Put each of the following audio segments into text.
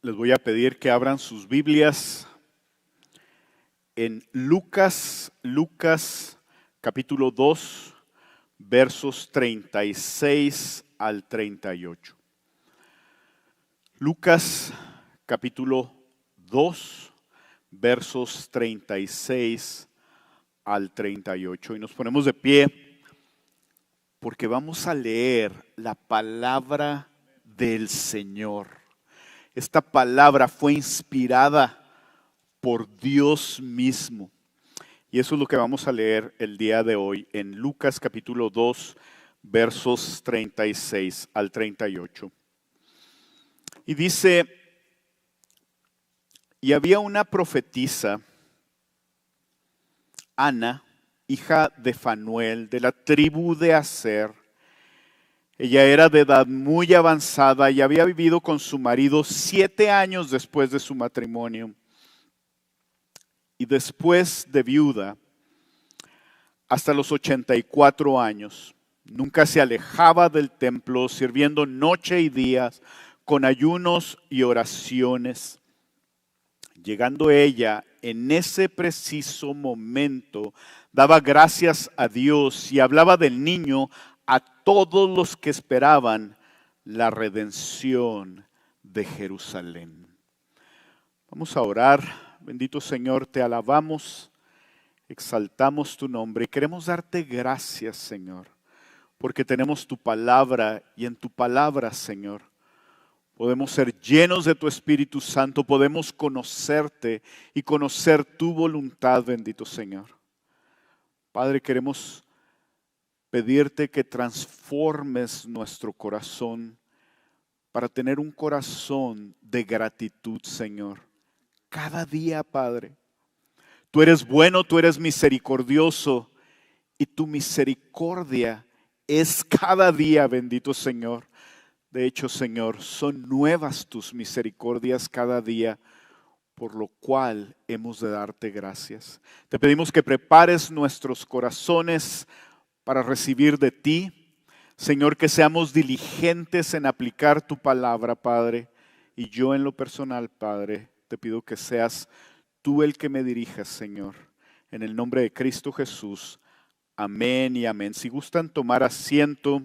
Les voy a pedir que abran sus Biblias en Lucas capítulo 2, versos 36 al 38. Lucas capítulo 2, versos 36 al 38. Y nos ponemos de pie porque vamos a leer la palabra del Señor. Esta palabra fue inspirada por Dios mismo. Y eso es lo que vamos a leer el día de hoy en Lucas capítulo 2, versos 36 al 38. Y dice, y había una profetisa, Ana, hija de Fanuel, de la tribu de Aser. Ella era de edad muy avanzada y había vivido con su marido 7 años después de su matrimonio. Y después de viuda, hasta los 84 años, nunca se alejaba del templo, sirviendo noche y días con ayunos y oraciones. Llegando ella en ese preciso momento, daba gracias a Dios y hablaba del niño a todos los que esperaban la redención de Jerusalén. Vamos a orar. Bendito Señor, te alabamos, exaltamos tu nombre y queremos darte gracias, Señor, porque tenemos tu palabra y en tu palabra, Señor, podemos ser llenos de tu Espíritu Santo, podemos conocerte y conocer tu voluntad, bendito Señor. Padre, queremos pedirte que transformes nuestro corazón para tener un corazón de gratitud, Señor. Cada día, Padre. Tú eres bueno, tú eres misericordioso y tu misericordia es cada día, bendito Señor. De hecho, Señor, son nuevas tus misericordias cada día, por lo cual hemos de darte gracias. Te pedimos que prepares nuestros corazones para recibir de ti. Señor, que seamos diligentes en aplicar tu palabra, Padre. Y yo en lo personal, Padre, te pido que seas tú el que me dirijas, Señor. En el nombre de Cristo Jesús. Amén y amén. Si gustan tomar asiento.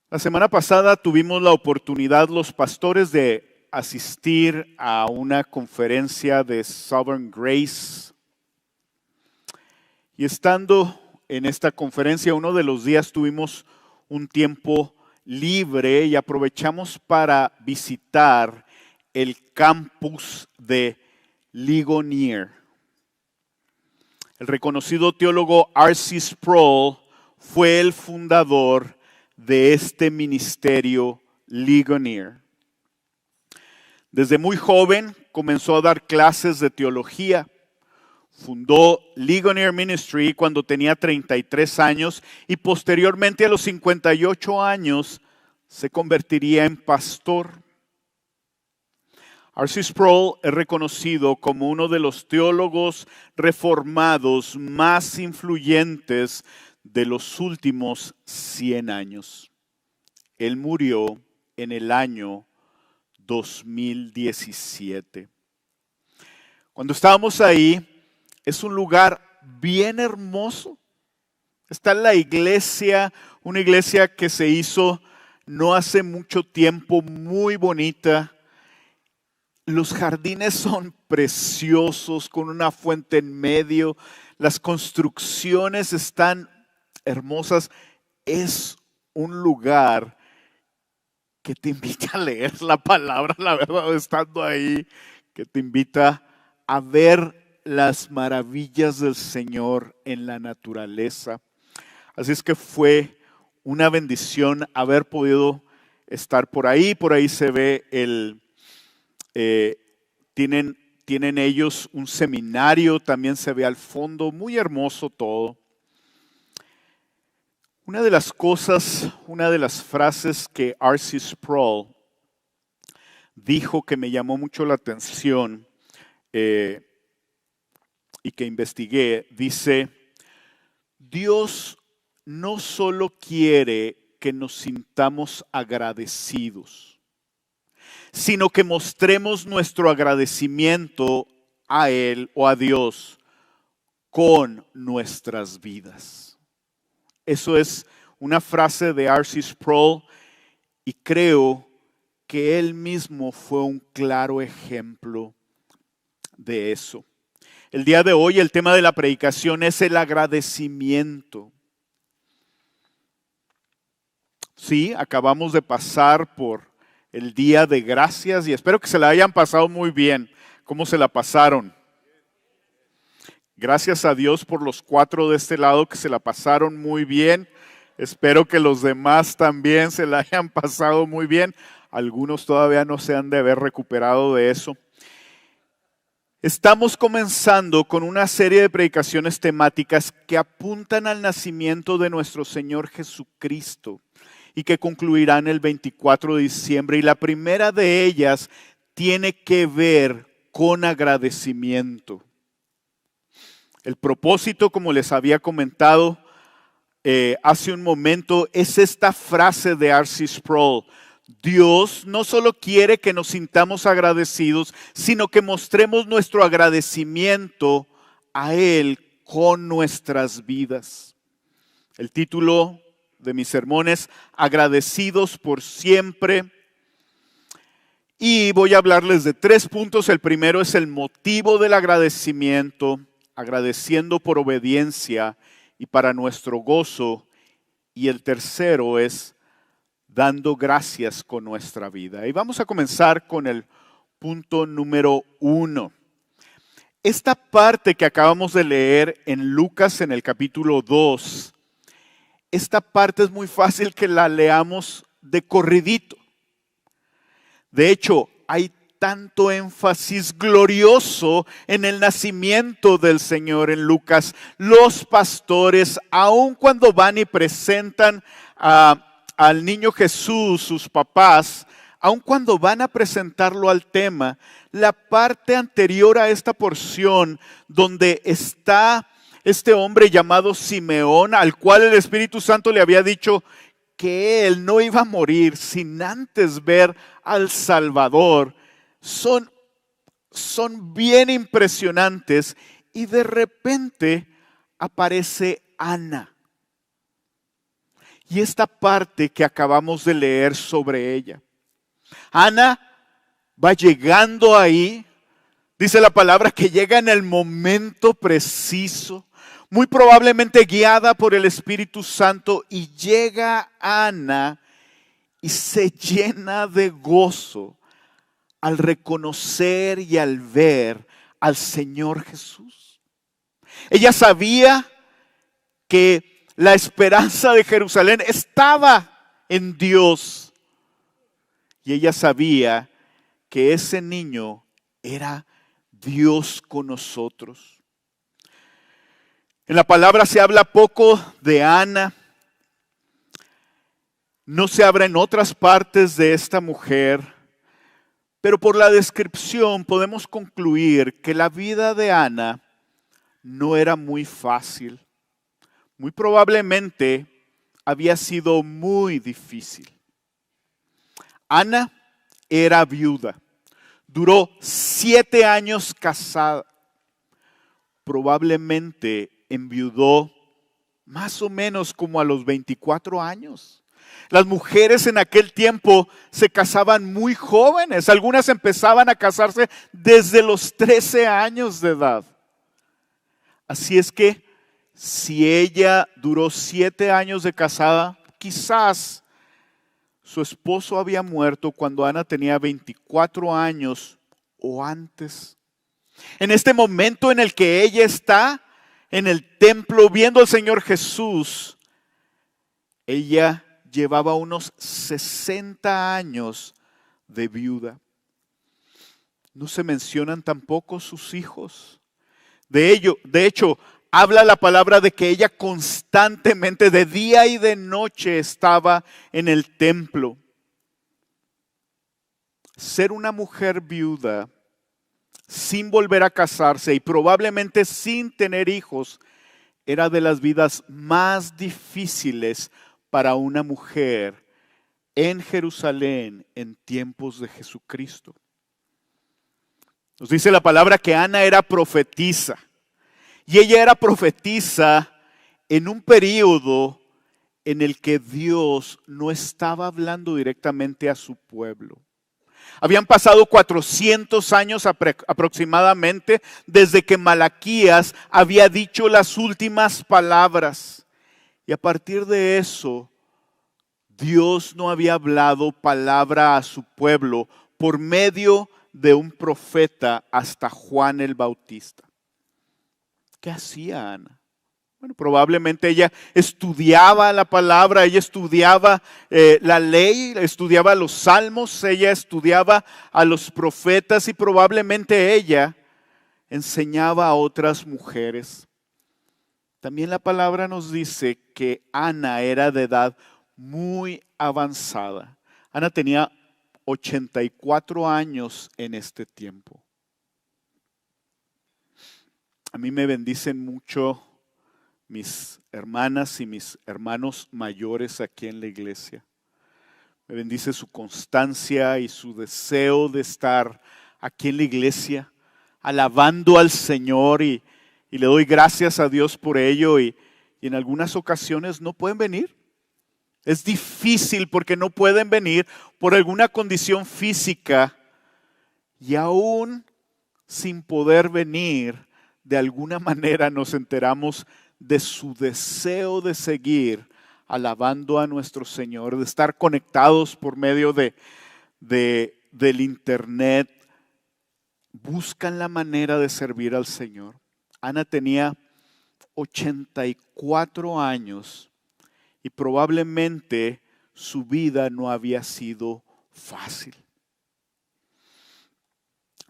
La semana pasada tuvimos la oportunidad los pastores de asistir a una conferencia de Sovereign Grace. Y estando en esta conferencia, uno de los días tuvimos un tiempo libre y aprovechamos para visitar el campus de Ligonier. El reconocido teólogo R.C. Sproul fue el fundador de este ministerio Ligonier. Desde muy joven comenzó a dar clases de teología. Fundó Ligonier Ministry cuando tenía 33 años y posteriormente a los 58 años se convertiría en pastor. R.C. Sproul es reconocido como uno de los teólogos reformados más influyentes de los últimos 100 años. Él murió en el año 2017. Cuando estábamos ahí, es un lugar bien hermoso. Está la iglesia, una iglesia que se hizo no hace mucho tiempo, muy bonita. Los jardines son preciosos, con una fuente en medio. Las construcciones están hermosas. Es un lugar que te invita a leer la palabra, la verdad, estando ahí, que te invita a ver las maravillas del Señor en la naturaleza. Así es que fue una bendición haber podido estar por ahí. Por ahí se ve tienen ellos un seminario, también se ve al fondo, muy hermoso todo. Una de las frases que R.C. Sproul dijo que me llamó mucho la atención y que investigué, dice: Dios no solo quiere que nos sintamos agradecidos, sino que mostremos nuestro agradecimiento a Él o a Dios con nuestras vidas. Eso es una frase de R.C. Sproul y creo que él mismo fue un claro ejemplo de eso. El día de hoy el tema de la predicación es el agradecimiento. Sí, acabamos de pasar por el Día de Gracias y espero que se la hayan pasado muy bien. ¿Cómo se la pasaron? Gracias a Dios por los 4 de este lado que se la pasaron muy bien. Espero que los demás también se la hayan pasado muy bien. Algunos todavía no se han de haber recuperado de eso. Estamos comenzando con una serie de predicaciones temáticas que apuntan al nacimiento de nuestro Señor Jesucristo y que concluirán el 24 de diciembre. Y la primera de ellas tiene que ver con agradecimiento. El propósito, como les había comentado hace un momento, es esta frase de R.C. Sproul. Dios no solo quiere que nos sintamos agradecidos, sino que mostremos nuestro agradecimiento a Él con nuestras vidas. El título de mi sermón es Agradecidos por siempre. Y voy a hablarles de 3 puntos. El primero es el motivo del agradecimiento, agradeciendo por obediencia y para nuestro gozo. Y el tercero es dando gracias con nuestra vida. Y vamos a comenzar con el punto número 1. Esta parte que acabamos de leer en Lucas en el capítulo 2, esta parte es muy fácil que la leamos de corridito. De hecho, hay tanto énfasis glorioso en el nacimiento del Señor en Lucas. Los pastores, aun cuando van y presentan al niño Jesús, sus papás, aun cuando van a presentarlo al tema, la parte anterior a esta porción donde está este hombre llamado Simeón, al cual el Espíritu Santo le había dicho que él no iba a morir sin antes ver al Salvador, son bien impresionantes. Y de repente aparece Ana. Y esta parte que acabamos de leer sobre ella. Ana va llegando ahí, dice la palabra que llega en el momento preciso, muy probablemente guiada por el Espíritu Santo, y llega Ana y se llena de gozo al reconocer y al ver al Señor Jesús. Ella sabía que la esperanza de Jerusalén estaba en Dios. Y ella sabía que ese niño era Dios con nosotros. En la palabra se habla poco de Ana. No se habla en otras partes de esta mujer. Pero por la descripción podemos concluir que la vida de Ana no era muy fácil. Muy probablemente había sido muy difícil. Ana era viuda. Duró 7 años casada. Probablemente enviudó más o menos como a los 24 años. Las mujeres en aquel tiempo se casaban muy jóvenes. Algunas empezaban a casarse desde los 13 años de edad. Así es que si ella duró 7 años de casada, quizás su esposo había muerto cuando Ana tenía 24 años o antes. En este momento en el que ella está en el templo viendo al Señor Jesús, ella llevaba unos 60 años de viuda. No se mencionan tampoco sus hijos. De hecho, habla la palabra de que ella constantemente, de día y de noche, estaba en el templo. Ser una mujer viuda sin volver a casarse y probablemente sin tener hijos era de las vidas más difíciles para una mujer en Jerusalén en tiempos de Jesucristo. Nos dice la palabra que Ana era profetisa. Y ella era profetisa en un periodo en el que Dios no estaba hablando directamente a su pueblo. Habían pasado 400 años aproximadamente desde que Malaquías había dicho las últimas palabras. Y a partir de eso, Dios no había hablado palabra a su pueblo por medio de un profeta hasta Juan el Bautista. ¿Qué hacía Ana? Bueno, probablemente ella estudiaba la palabra, ella estudiaba la ley, estudiaba los salmos, ella estudiaba a los profetas y probablemente ella enseñaba a otras mujeres. También la palabra nos dice que Ana era de edad muy avanzada. Ana tenía 84 años en este tiempo. A mí me bendicen mucho mis hermanas y mis hermanos mayores aquí en la iglesia. Me bendice su constancia y su deseo de estar aquí en la iglesia, alabando al Señor y le doy gracias a Dios por ello y en algunas ocasiones no pueden venir. Es difícil porque no pueden venir por alguna condición física y aún sin poder venir, de alguna manera nos enteramos de su deseo de seguir alabando a nuestro Señor, de estar conectados por medio del internet. Buscan la manera de servir al Señor. Ana tenía 84 años y probablemente su vida no había sido fácil.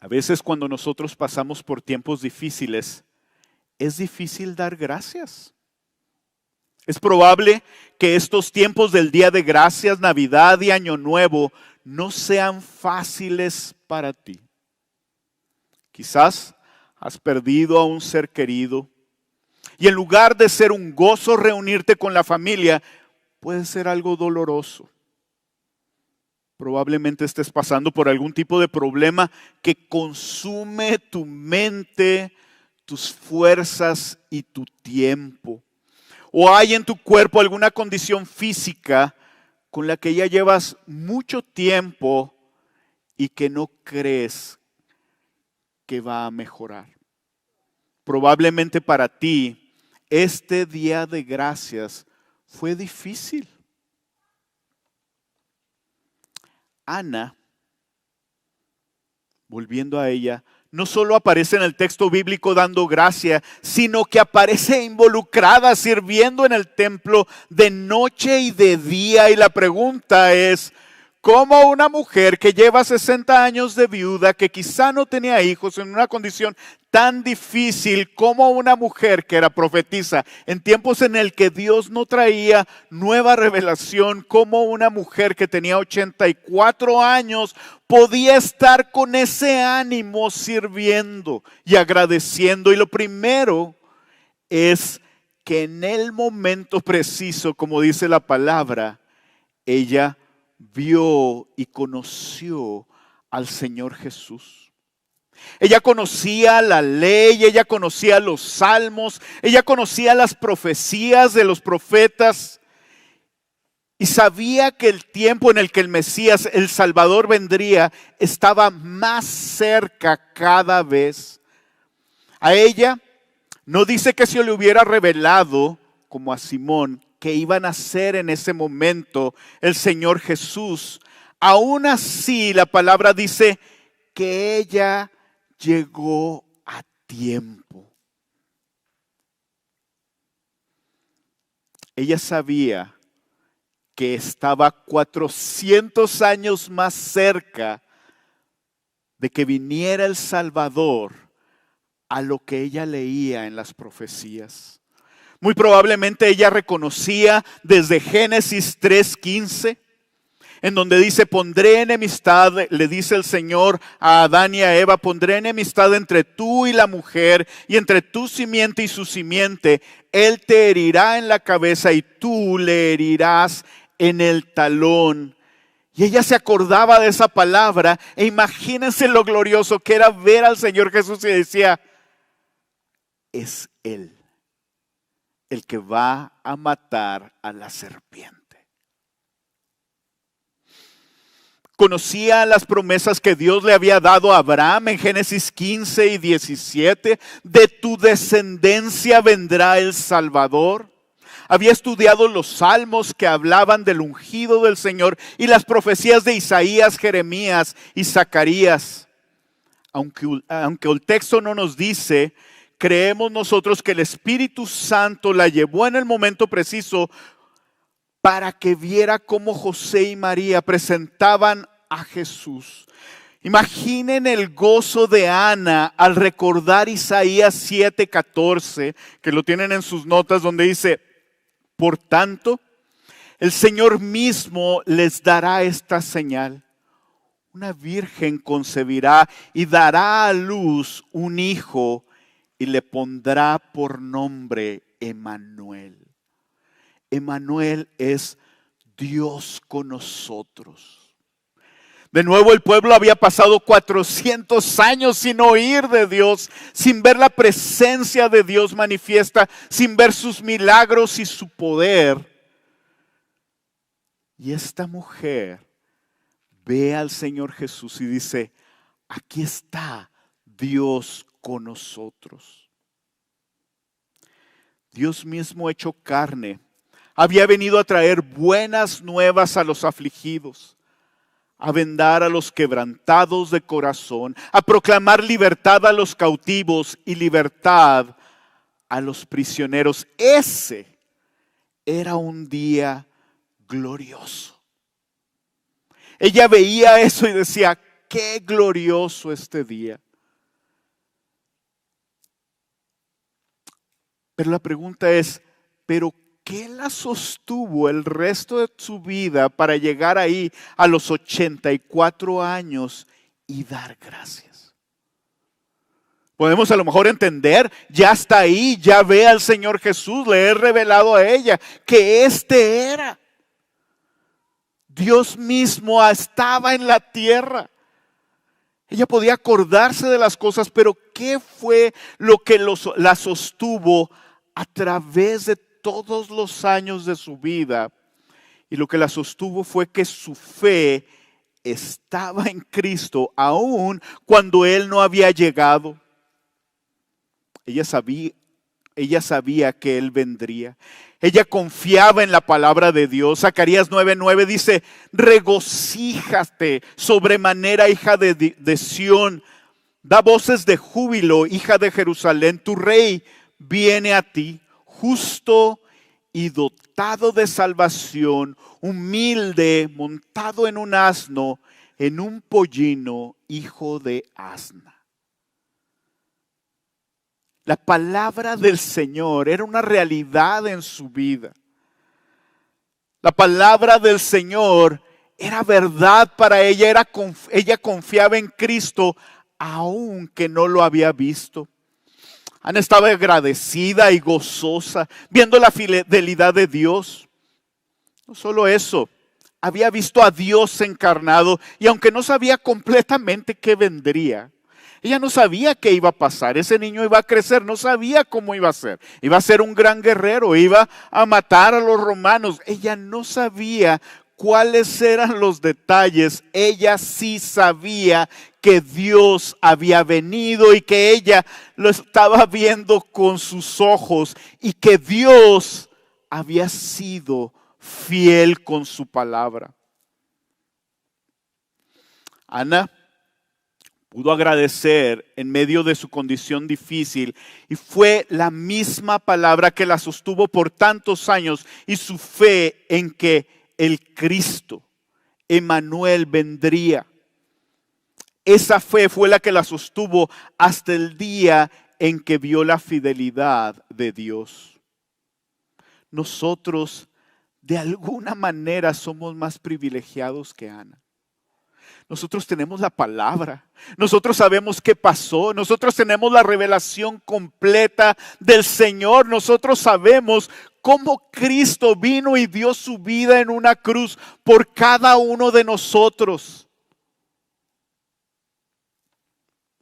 A veces cuando nosotros pasamos por tiempos difíciles, es difícil dar gracias. Es probable que estos tiempos del Día de Gracias, Navidad y Año Nuevo no sean fáciles para ti. Quizás has perdido a un ser querido y en lugar de ser un gozo reunirte con la familia, puede ser algo doloroso. Probablemente estés pasando por algún tipo de problema que consume tu mente, tus fuerzas y tu tiempo. O hay en tu cuerpo alguna condición física con la que ya llevas mucho tiempo y que no crees que va a mejorar. Probablemente para ti este día de gracias fue difícil. Ana, volviendo a ella, no solo aparece en el texto bíblico dando gracia, sino que aparece involucrada sirviendo en el templo de noche y de día. Y la pregunta es, ¿cómo una mujer que lleva 60 años de viuda, que quizá no tenía hijos, en una condición tan difícil, como una mujer que era profetisa, en tiempos en el que Dios no traía nueva revelación, como una mujer que tenía 84 años, podía estar con ese ánimo sirviendo y agradeciendo? Y lo primero es que en el momento preciso, como dice la palabra, ella vio y conoció al Señor Jesús. Ella conocía la ley, ella conocía los salmos, ella conocía las profecías de los profetas y sabía que el tiempo en el que el Mesías, el Salvador, vendría estaba más cerca cada vez. A ella no dice que se le hubiera revelado, como a Simón, que iban a ser en ese momento el Señor Jesús. Aún así, la palabra dice que ella llegó a tiempo. Ella sabía que estaba 400 años más cerca de que viniera el Salvador a lo que ella leía en las profecías. Muy probablemente ella reconocía desde Génesis 3:15 en donde dice, pondré enemistad, le dice el Señor a Adán y a Eva, pondré enemistad entre tú y la mujer, y entre tu simiente y su simiente. Él te herirá en la cabeza y tú le herirás en el talón. Y ella se acordaba de esa palabra, e imagínense lo glorioso que era ver al Señor Jesús y decía, es Él el que va a matar a la serpiente. Conocía las promesas que Dios le había dado a Abraham en Génesis 15 y 17. De tu descendencia vendrá el Salvador. Había estudiado los salmos que hablaban del ungido del Señor y las profecías de Isaías, Jeremías y Zacarías. Aunque el texto no nos dice, creemos nosotros que el Espíritu Santo la llevó en el momento preciso para que viera cómo José y María presentaban a Jesús. Imaginen el gozo de Ana al recordar Isaías 7:14, que lo tienen en sus notas, donde dice, por tanto, el Señor mismo les dará esta señal. Una virgen concebirá y dará a luz un hijo y le pondrá por nombre Emmanuel. Emmanuel es Dios con nosotros. De nuevo el pueblo había pasado 400 años sin oír de Dios, sin ver la presencia de Dios manifiesta, sin ver sus milagros y su poder. Y esta mujer ve al Señor Jesús y dice, aquí está Dios con nosotros. Dios mismo hecho carne había venido a traer buenas nuevas a los afligidos, a vendar a los quebrantados de corazón, a proclamar libertad a los cautivos y libertad a los prisioneros. Ese era un día glorioso. Ella veía eso y decía, qué glorioso este día. Pero la pregunta es, ¿pero qué la sostuvo el resto de su vida para llegar ahí a los 84 años y dar gracias? Podemos a lo mejor entender, ya está ahí, ya ve al Señor Jesús, le he revelado a ella que este era. Dios mismo estaba en la tierra. Ella podía acordarse de las cosas, pero ¿qué fue lo que la sostuvo a través de todos los años de su vida? Y lo que la sostuvo fue que su fe estaba en Cristo, aun cuando Él no había llegado. Ella sabía que Él vendría. Ella confiaba en la palabra de Dios. Zacarías 9:9 dice, regocíjate sobremanera, hija de Sión. Da voces de júbilo, hija de Jerusalén. Tu rey viene a ti, justo y dotado de salvación, humilde, montado en un asno, en un pollino, hijo de asna. La palabra del Señor era una realidad en su vida. La palabra del Señor era verdad para ella. Ella confiaba en Cristo aunque no lo había visto. Ana estaba agradecida y gozosa viendo la fidelidad de Dios. No solo eso, había visto a Dios encarnado y aunque no sabía completamente qué vendría, ella no sabía qué iba a pasar. Ese niño iba a crecer, no sabía cómo iba a ser. Iba a ser un gran guerrero, iba a matar a los romanos. Ella no sabía cuáles eran los detalles. Ella sí sabía que Dios había venido y que ella lo estaba viendo con sus ojos y que Dios había sido fiel con su palabra. Ana pudo agradecer en medio de su condición difícil y fue la misma palabra que la sostuvo por tantos años y su fe en que el Cristo, Emmanuel, vendría. Esa fe fue la que la sostuvo hasta el día en que vio la fidelidad de Dios. Nosotros de alguna manera somos más privilegiados que Ana. Nosotros tenemos la palabra, nosotros sabemos qué pasó, nosotros tenemos la revelación completa del Señor, nosotros sabemos cómo Cristo vino y dio su vida en una cruz por cada uno de nosotros.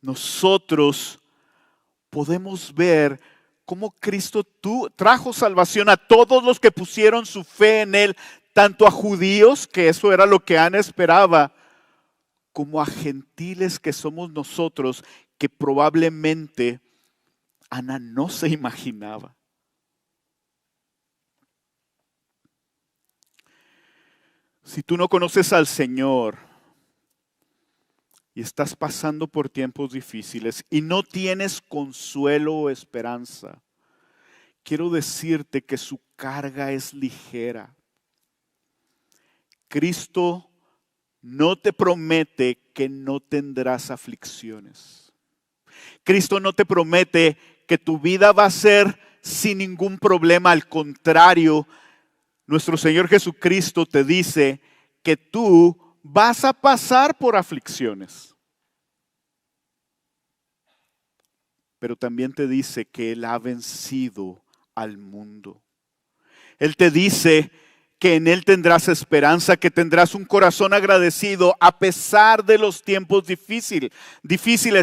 Nosotros podemos ver cómo Cristo trajo salvación a todos los que pusieron su fe en Él, tanto a judíos, que eso era lo que Ana esperaba, como a gentiles que somos nosotros, que probablemente Ana no se imaginaba. Si tú no conoces al Señor y estás pasando por tiempos difíciles y no tienes consuelo o esperanza, quiero decirte que su carga es ligera. Cristo no te promete que no tendrás aflicciones. Cristo no te promete que tu vida va a ser sin ningún problema. Al contrario, nuestro Señor Jesucristo te dice que tú vas a pasar por aflicciones. Pero también te dice que Él ha vencido al mundo. Él te dice que en Él tendrás esperanza, que tendrás un corazón agradecido a pesar de los tiempos difíciles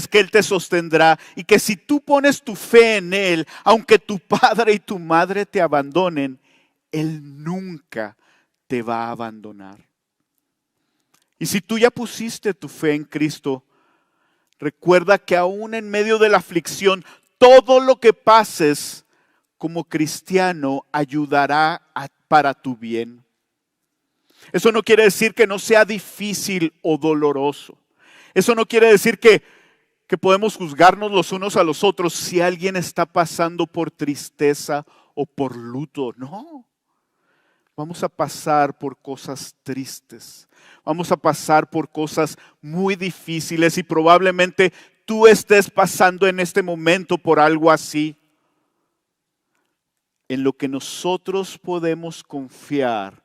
que Él te sostendrá, y que si tú pones tu fe en Él, aunque tu padre y tu madre te abandonen, Él nunca te va a abandonar. Y si tú ya pusiste tu fe en Cristo, recuerda que aún en medio de la aflicción, todo lo que pases como cristiano ayudará para tu bien. Eso no quiere decir que no sea difícil o doloroso. Eso no quiere decir que podemos juzgarnos los unos a los otros si alguien está pasando por tristeza o por luto. No. Vamos a pasar por cosas tristes. Vamos a pasar por cosas muy difíciles y probablemente tú estés pasando en este momento por algo así. En lo que nosotros podemos confiar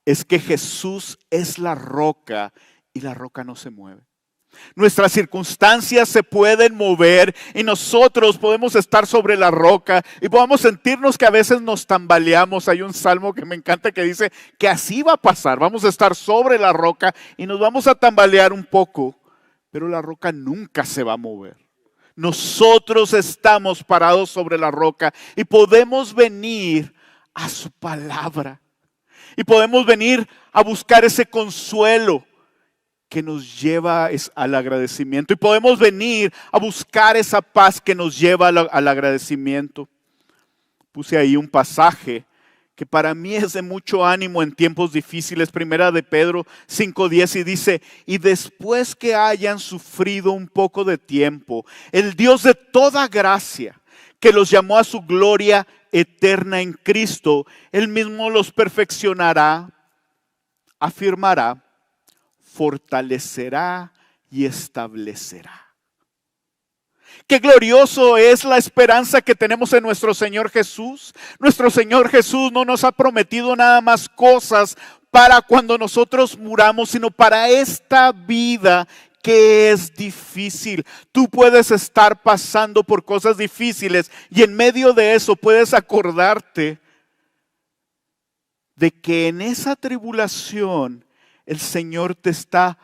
es que Jesús es la roca y la roca no se mueve. Nuestras circunstancias se pueden mover y nosotros podemos estar sobre la roca y podemos sentirnos que a veces nos tambaleamos. Hay un salmo que me encanta que dice que así va a pasar. Vamos a estar sobre la roca y nos vamos a tambalear un poco, pero la roca nunca se va a mover. Nosotros estamos parados sobre la roca y podemos venir a su palabra. Y podemos venir a buscar ese consuelo que nos lleva al agradecimiento. Y podemos venir a buscar esa paz que nos lleva al agradecimiento. Puse ahí un pasaje que para mí es de mucho ánimo en tiempos difíciles. Primera de Pedro 5:10 y dice: y después que hayan sufrido un poco de tiempo, el Dios de toda gracia, que los llamó a su gloria eterna en Cristo, Él mismo los perfeccionará, afirmará, fortalecerá y establecerá. Qué glorioso es la esperanza que tenemos en nuestro Señor Jesús. Nuestro Señor Jesús no nos ha prometido nada más cosas para cuando nosotros muramos, sino para esta vida que es difícil. Tú puedes estar pasando por cosas difíciles y en medio de eso puedes acordarte de que en esa tribulación el Señor te está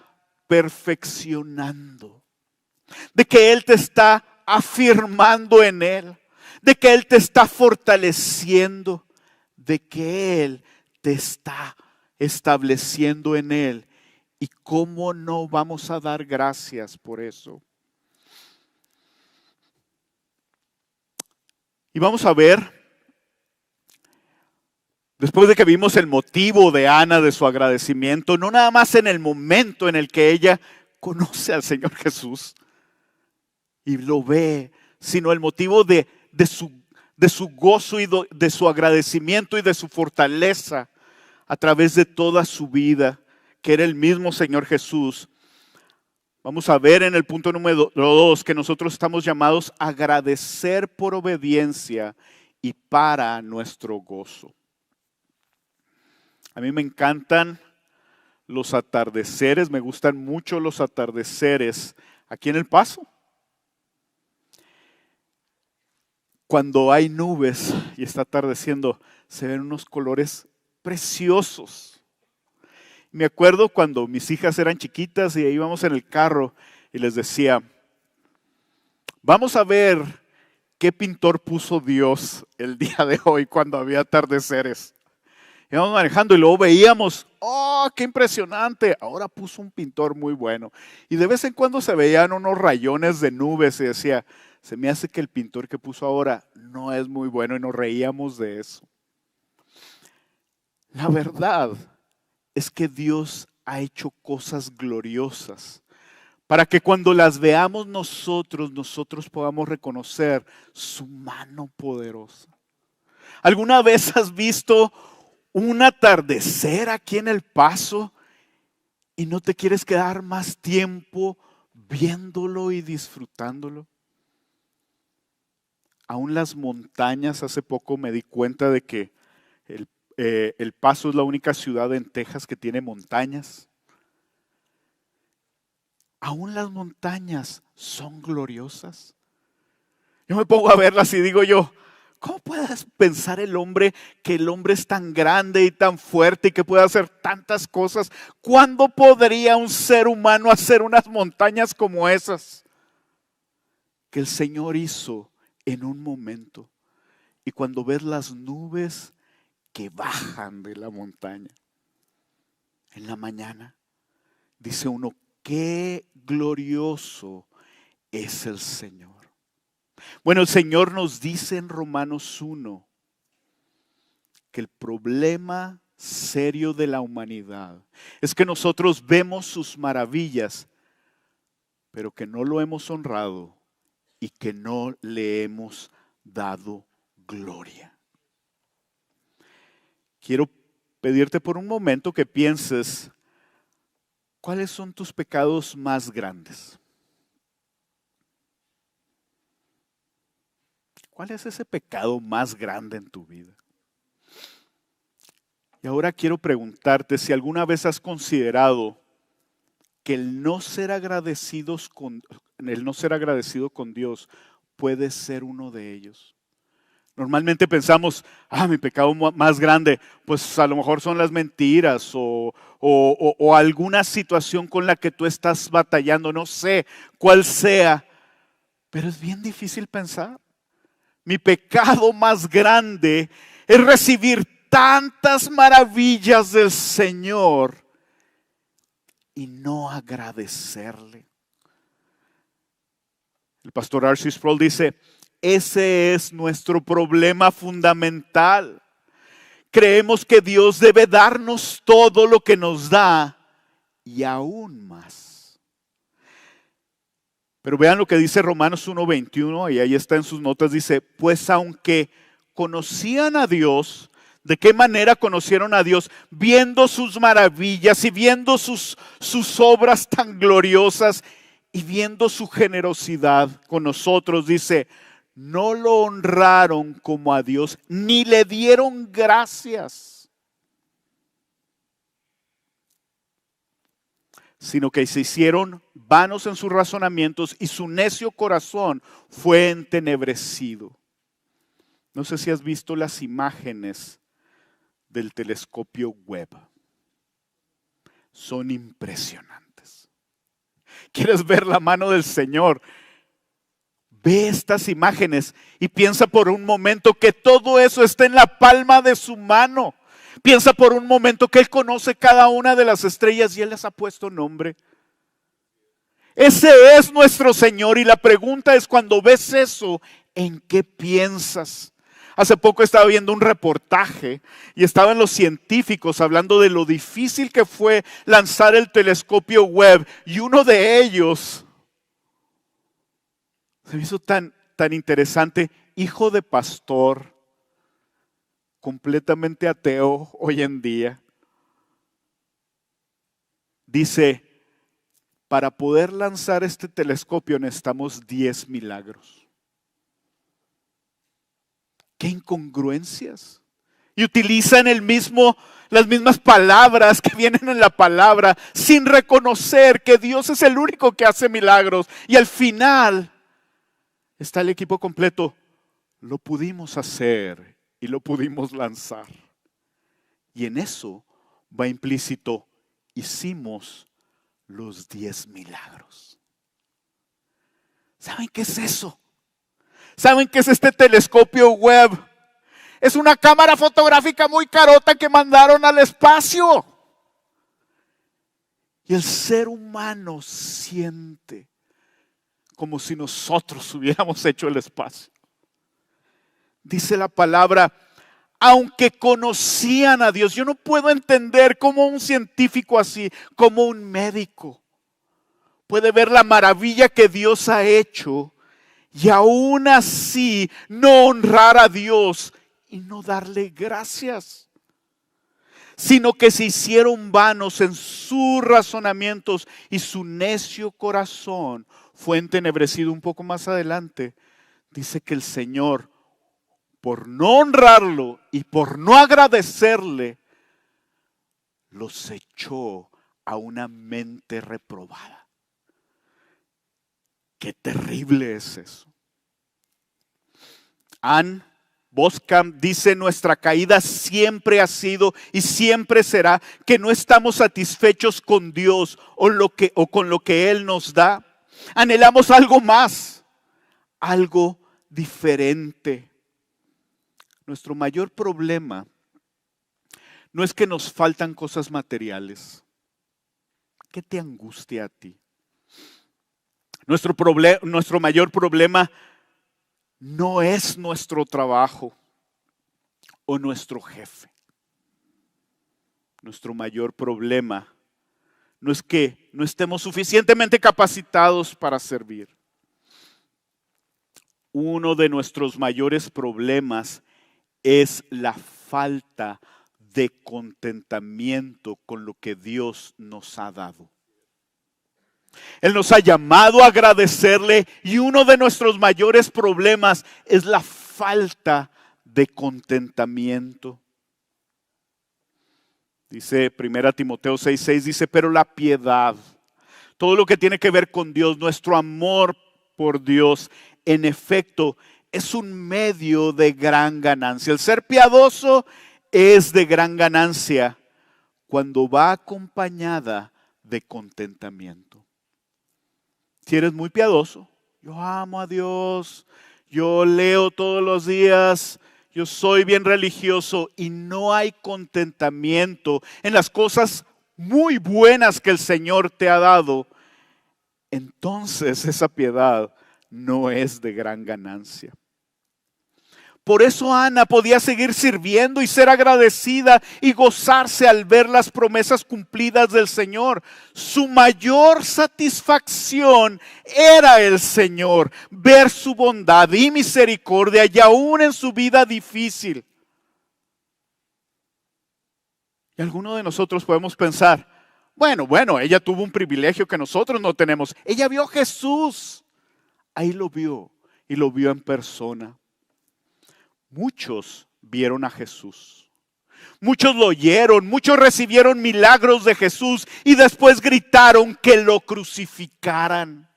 perfeccionando, de que Él te está afirmando en Él, de que Él te está fortaleciendo, de que Él te está estableciendo en Él. ¿Y cómo no vamos a dar gracias por eso? Y vamos a ver, después de que vimos el motivo de Ana de su agradecimiento, no nada más en el momento en el que ella conoce al Señor Jesús y lo ve, sino el motivo de su gozo y de su agradecimiento y de su fortaleza a través de toda su vida, que era el mismo Señor Jesús. Vamos a ver en el punto número 2 que nosotros estamos llamados a agradecer por obediencia y para nuestro gozo. A mí me encantan los atardeceres, me gustan mucho los atardeceres aquí en El Paso. Cuando hay nubes y está atardeciendo, se ven unos colores preciosos. Me acuerdo cuando mis hijas eran chiquitas y íbamos en el carro y les decía, vamos a ver qué pintor puso Dios el día de hoy cuando había atardeceres. Íbamos manejando y luego veíamos, ¡oh, qué impresionante! Ahora puso un pintor muy bueno. Y de vez en cuando se veían unos rayones de nubes y decía, se me hace que el pintor que puso ahora no es muy bueno, y nos reíamos de eso. La verdad es que Dios ha hecho cosas gloriosas para que cuando las veamos nosotros podamos reconocer su mano poderosa. ¿Alguna vez has visto un atardecer aquí en El Paso y no te quieres quedar más tiempo viéndolo y disfrutándolo? Aún las montañas, hace poco me di cuenta de que El Paso es la única ciudad en Texas que tiene montañas. Aún las montañas son gloriosas. Yo me pongo a verlas y digo yo, ¿cómo puedes pensar el hombre que el hombre es tan grande y tan fuerte y que puede hacer tantas cosas? ¿Cuándo podría un ser humano hacer unas montañas como esas? Que el Señor hizo en un momento. Y cuando ves las nubes que bajan de la montaña en la mañana, dice uno, qué glorioso es el Señor. Bueno, el Señor nos dice en Romanos 1 que el problema serio de la humanidad es que nosotros vemos sus maravillas, pero que no lo hemos honrado y que no le hemos dado gloria. Quiero pedirte por un momento que pienses, ¿cuáles son tus pecados más grandes? ¿Cuál es ese pecado más grande en tu vida? Y ahora quiero preguntarte si alguna vez has considerado que el no ser agradecido con Dios puede ser uno de ellos. Normalmente pensamos, mi pecado más grande, pues a lo mejor son las mentiras o alguna situación con la que tú estás batallando, no sé cuál sea, pero es bien difícil pensar. Mi pecado más grande es recibir tantas maravillas del Señor y no agradecerle. El pastor R.C. Sproul dice, ese es nuestro problema fundamental. Creemos que Dios debe darnos todo lo que nos da y aún más. Pero vean lo que dice Romanos 1:21 y ahí está en sus notas, dice, pues aunque conocían a Dios, ¿de qué manera conocieron a Dios? Viendo sus maravillas y viendo sus obras tan gloriosas y viendo su generosidad con nosotros, dice, no lo honraron como a Dios, ni le dieron gracias, sino que se hicieron vanos en sus razonamientos y su necio corazón fue entenebrecido. No sé si has visto las imágenes del telescopio Webb. Son impresionantes. ¿Quieres ver la mano del Señor? Ve estas imágenes y piensa por un momento que todo eso está en la palma de su mano. Piensa por un momento que Él conoce cada una de las estrellas y Él les ha puesto nombre. Ese es nuestro Señor y la pregunta es, cuando ves eso, ¿en qué piensas? Hace poco estaba viendo un reportaje y estaban los científicos hablando de lo difícil que fue lanzar el telescopio Webb, y uno de ellos se me hizo tan interesante, hijo de pastor, completamente ateo hoy en día. Dice, para poder lanzar este telescopio necesitamos 10 milagros. ¡Qué incongruencias! Y utilizan las mismas palabras que vienen en la palabra, sin reconocer que Dios es el único que hace milagros. Y al final está el equipo completo. Lo pudimos hacer y lo pudimos lanzar. Y en eso va implícito, hicimos los 10 milagros. ¿Saben qué es eso? ¿Saben qué es este telescopio Webb? Es una cámara fotográfica muy carota que mandaron al espacio. Y el ser humano siente como si nosotros hubiéramos hecho el espacio. Dice la palabra, aunque conocían a Dios. Yo no puedo entender cómo un científico así, como un médico, puede ver la maravilla que Dios ha hecho y aún así no honrar a Dios y no darle gracias, sino que se hicieron vanos en sus razonamientos y su necio corazón fue entenebrecido. Un poco más adelante dice que el Señor, por no honrarlo y por no agradecerle, los echó a una mente reprobada. Qué terrible es eso. Ann Boscam dice, nuestra caída siempre ha sido y siempre será que no estamos satisfechos con Dios o con lo que Él nos da. Anhelamos algo más, algo diferente. Nuestro mayor problema no es que nos faltan cosas materiales. ¿Qué te angustia a ti? Nuestro mayor problema no es nuestro trabajo o nuestro jefe. Nuestro mayor problema no es que no estemos suficientemente capacitados para servir. Uno de nuestros mayores problemas es la falta de contentamiento con lo que Dios nos ha dado. Él nos ha llamado a agradecerle y uno de nuestros mayores problemas es la falta de contentamiento. Dice 1 Timoteo 6:6, dice, pero la piedad, todo lo que tiene que ver con Dios, nuestro amor por Dios, en efecto, es un medio de gran ganancia. El ser piadoso es de gran ganancia cuando va acompañada de contentamiento. Si eres muy piadoso, yo amo a Dios, yo leo todos los días, yo soy bien religioso y no hay contentamiento en las cosas muy buenas que el Señor te ha dado, entonces esa piedad no es de gran ganancia. Por eso Ana podía seguir sirviendo y ser agradecida y gozarse al ver las promesas cumplidas del Señor. Su mayor satisfacción era el Señor, ver su bondad y misericordia y aún en su vida difícil. Y algunos de nosotros podemos pensar, bueno, ella tuvo un privilegio que nosotros no tenemos. Ella vio a Jesús, ahí lo vio y lo vio en persona. Muchos vieron a Jesús, muchos lo oyeron, muchos recibieron milagros de Jesús y después gritaron que lo crucificaran.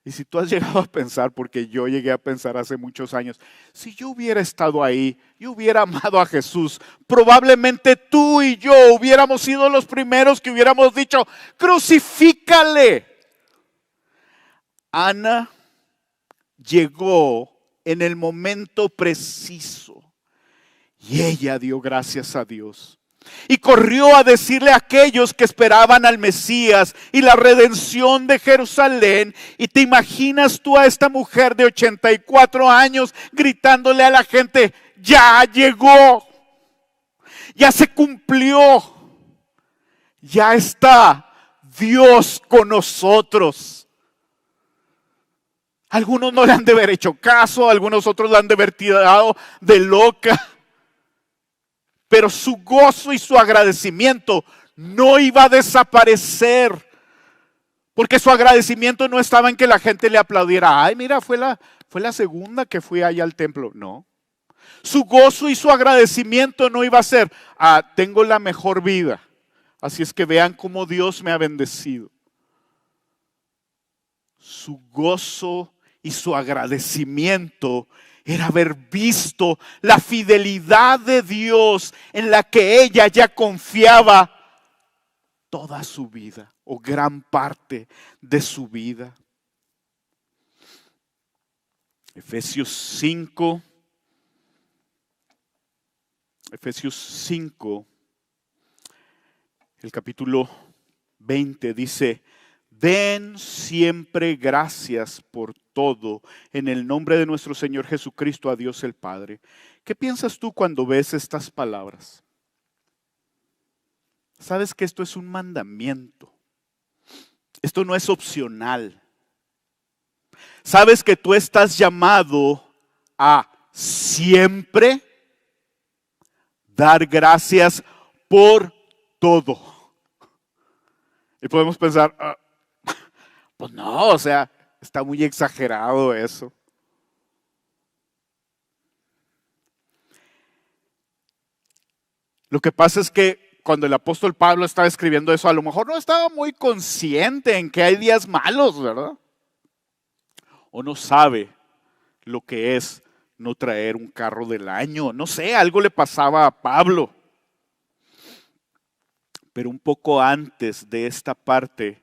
Y si tú has llegado a pensar, porque yo llegué a pensar hace muchos años, si yo hubiera estado ahí, yo hubiera amado a Jesús, probablemente tú y yo hubiéramos sido los primeros que hubiéramos dicho, crucifícale. Ana llegó en el momento preciso y ella dio gracias a Dios y corrió a decirle a aquellos que esperaban al Mesías y la redención de Jerusalén. Y te imaginas tú a esta mujer de 84 años gritándole a la gente, ya llegó, ya se cumplió, ya está Dios con nosotros. Algunos no le han de haber hecho caso, algunos otros la han de haber tirado de loca. Pero su gozo y su agradecimiento no iba a desaparecer. Porque su agradecimiento no estaba en que la gente le aplaudiera. Ay, mira, fue la segunda que fui allá al templo. No. Su gozo y su agradecimiento no iba a ser, tengo la mejor vida, así es que vean cómo Dios me ha bendecido. Su gozo y su agradecimiento era haber visto la fidelidad de Dios en la que ella ya confiaba toda su vida o gran parte de su vida. Efesios 5, el capítulo 20 dice: den siempre gracias por todo en el nombre de nuestro Señor Jesucristo a Dios el Padre. ¿Qué piensas tú cuando ves estas palabras? Sabes que esto es un mandamiento. Esto no es opcional. Sabes que tú estás llamado a siempre dar gracias por todo. Y podemos pensar, pues no, o sea, está muy exagerado eso. Lo que pasa es que cuando el apóstol Pablo estaba escribiendo eso, a lo mejor no estaba muy consciente en que hay días malos, ¿verdad? O no sabe lo que es no traer un carro del año. No sé, algo le pasaba a Pablo. Pero un poco antes de esta parte,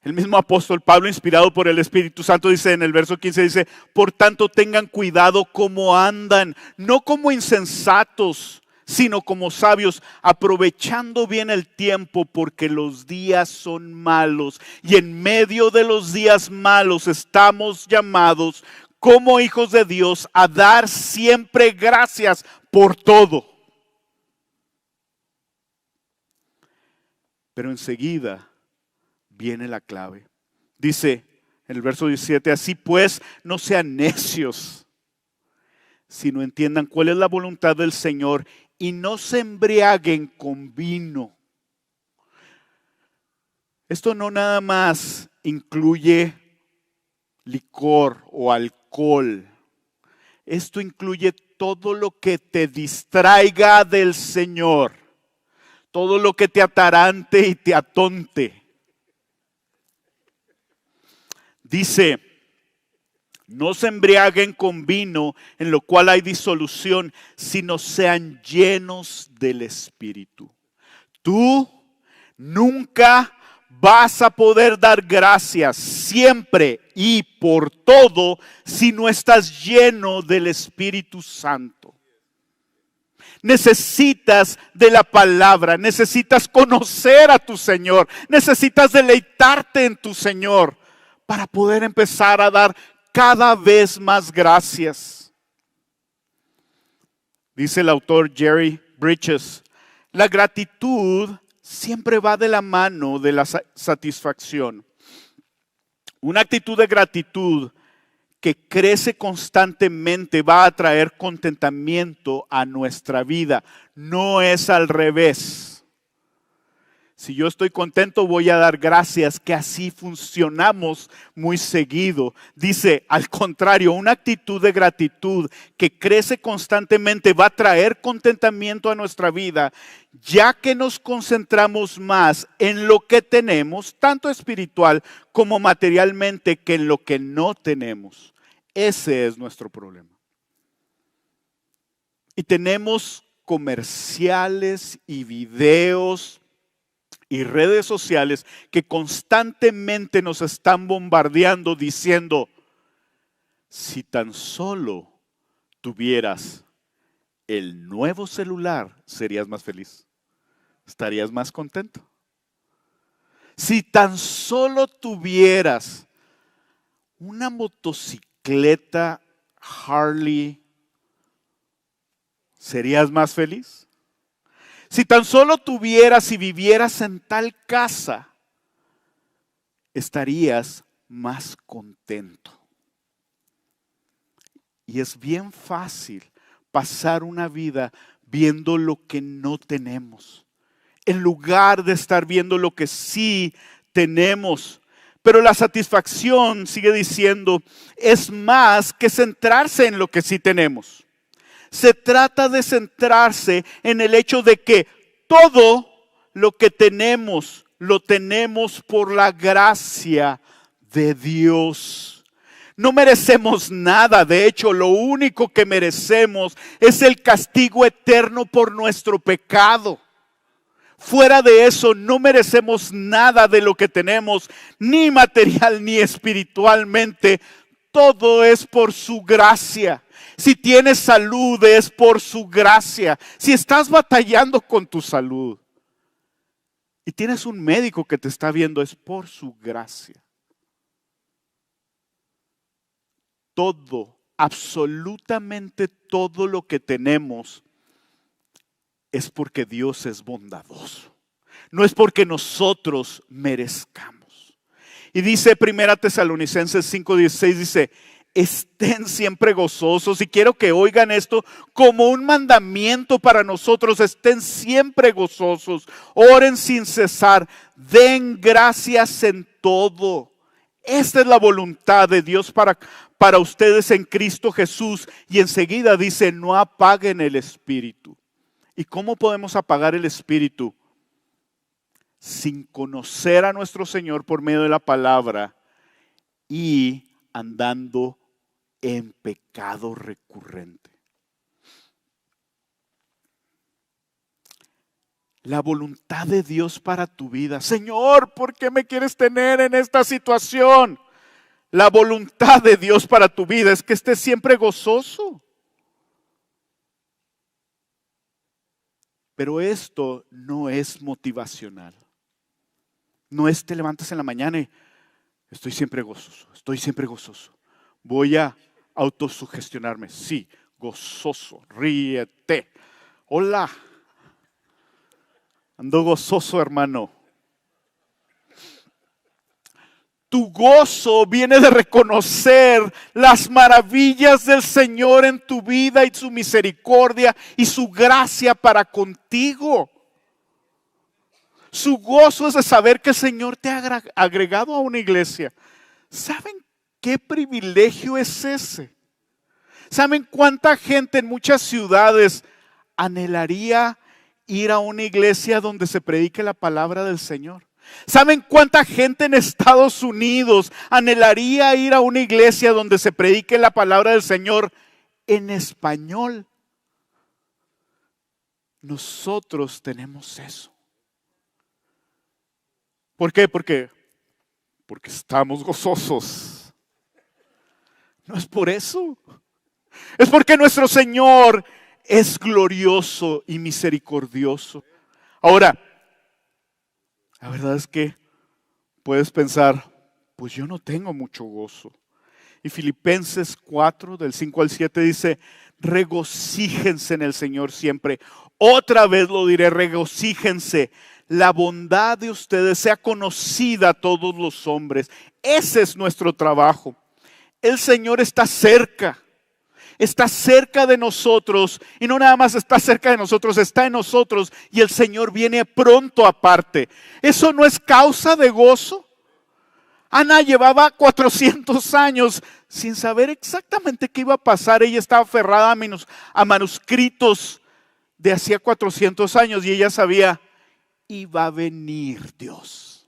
el mismo apóstol Pablo, inspirado por el Espíritu Santo, dice en el verso 15, dice: por tanto tengan cuidado cómo andan, no como insensatos, sino como sabios, aprovechando bien el tiempo, porque los días son malos. Y en medio de los días malos estamos llamados, como hijos de Dios, a dar siempre gracias por todo. Pero enseguida viene la clave. Dice en el verso 17: así pues, no sean necios, sino entiendan cuál es la voluntad del Señor, y no se embriaguen con vino. Esto no nada más incluye licor o alcohol. Esto incluye todo lo que te distraiga del Señor, todo lo que te atarante y te atonte. Dice: no se embriaguen con vino, en lo cual hay disolución, sino sean llenos del Espíritu. Tú nunca vas a poder dar gracias siempre y por todo si no estás lleno del Espíritu Santo. Necesitas de la palabra, necesitas conocer a tu Señor, necesitas deleitarte en tu Señor para poder empezar a dar cada vez más gracias. Dice el autor Jerry Bridges: la gratitud siempre va de la mano de la satisfacción. Una actitud de gratitud que crece constantemente va a traer contentamiento a nuestra vida. No es al revés. Si yo estoy contento, voy a dar gracias, que así funcionamos muy seguido. Dice, al contrario, una actitud de gratitud que crece constantemente va a traer contentamiento a nuestra vida, ya que nos concentramos más en lo que tenemos, tanto espiritual como materialmente, que en lo que no tenemos. Ese es nuestro problema. Y tenemos comerciales y videos y redes sociales que constantemente nos están bombardeando diciendo: si tan solo tuvieras el nuevo celular, serías más feliz, estarías más contento. Si tan solo tuvieras una motocicleta Harley, ¿serías más feliz? Si tan solo tuvieras y vivieras en tal casa, estarías más contento. Y es bien fácil pasar una vida viendo lo que no tenemos, en lugar de estar viendo lo que sí tenemos. Pero la satisfacción, sigue diciendo, es más que centrarse en lo que sí tenemos. Se trata de centrarse en el hecho de que todo lo que tenemos, lo tenemos por la gracia de Dios. No merecemos nada, de hecho, lo único que merecemos es el castigo eterno por nuestro pecado. Fuera de eso, no merecemos nada de lo que tenemos, ni material ni espiritualmente. Todo es por su gracia. Si tienes salud, es por su gracia. Si estás batallando con tu salud y tienes un médico que te está viendo, es por su gracia. Todo, absolutamente todo lo que tenemos es porque Dios es bondadoso. No es porque nosotros merezcamos. Y dice 1 Tesalonicenses 5:16, dice, estén siempre gozosos. Y quiero que oigan esto como un mandamiento para nosotros. Estén siempre gozosos. Oren sin cesar. Den gracias en todo. Esta es la voluntad de Dios para ustedes en Cristo Jesús. Y enseguida dice, no apaguen el espíritu. ¿Y cómo podemos apagar el espíritu? Sin conocer a nuestro Señor por medio de la palabra y andando en pecado recurrente. La voluntad de Dios para tu vida. Señor, ¿por qué me quieres tener en esta situación? La voluntad de Dios para tu vida es que estés siempre gozoso. Pero esto no es motivacional. No es te levantas en la mañana y estoy siempre gozoso. Voy a autosugestionarme. Sí, gozoso, ríete. Hola. Ando gozoso, hermano. Tu gozo viene de reconocer las maravillas del Señor en tu vida y su misericordia y su gracia para contigo. Su gozo es de saber que el Señor te ha agregado a una iglesia. ¿Saben qué privilegio es ese? ¿Saben cuánta gente en muchas ciudades anhelaría ir a una iglesia donde se predique la palabra del Señor? ¿Saben cuánta gente en Estados Unidos anhelaría ir a una iglesia donde se predique la palabra del Señor en español? Nosotros tenemos eso. ¿Por qué? Porque estamos gozosos. No es por eso. Es porque nuestro Señor es glorioso y misericordioso. Ahora, la verdad es que puedes pensar, pues yo no tengo mucho gozo. Y Filipenses 4, del 5 al 7 dice, regocíjense en el Señor siempre. Otra vez lo diré, regocíjense. La bondad de ustedes sea conocida a todos los hombres. Ese es nuestro trabajo. El Señor está cerca. Está cerca de nosotros y no nada más está cerca de nosotros, está en nosotros y el Señor viene pronto aparte. ¿Eso no es causa de gozo? Ana llevaba 400 años sin saber exactamente qué iba a pasar. Ella estaba aferrada a manuscritos de hacía 400 años y ella sabía, iba a venir Dios.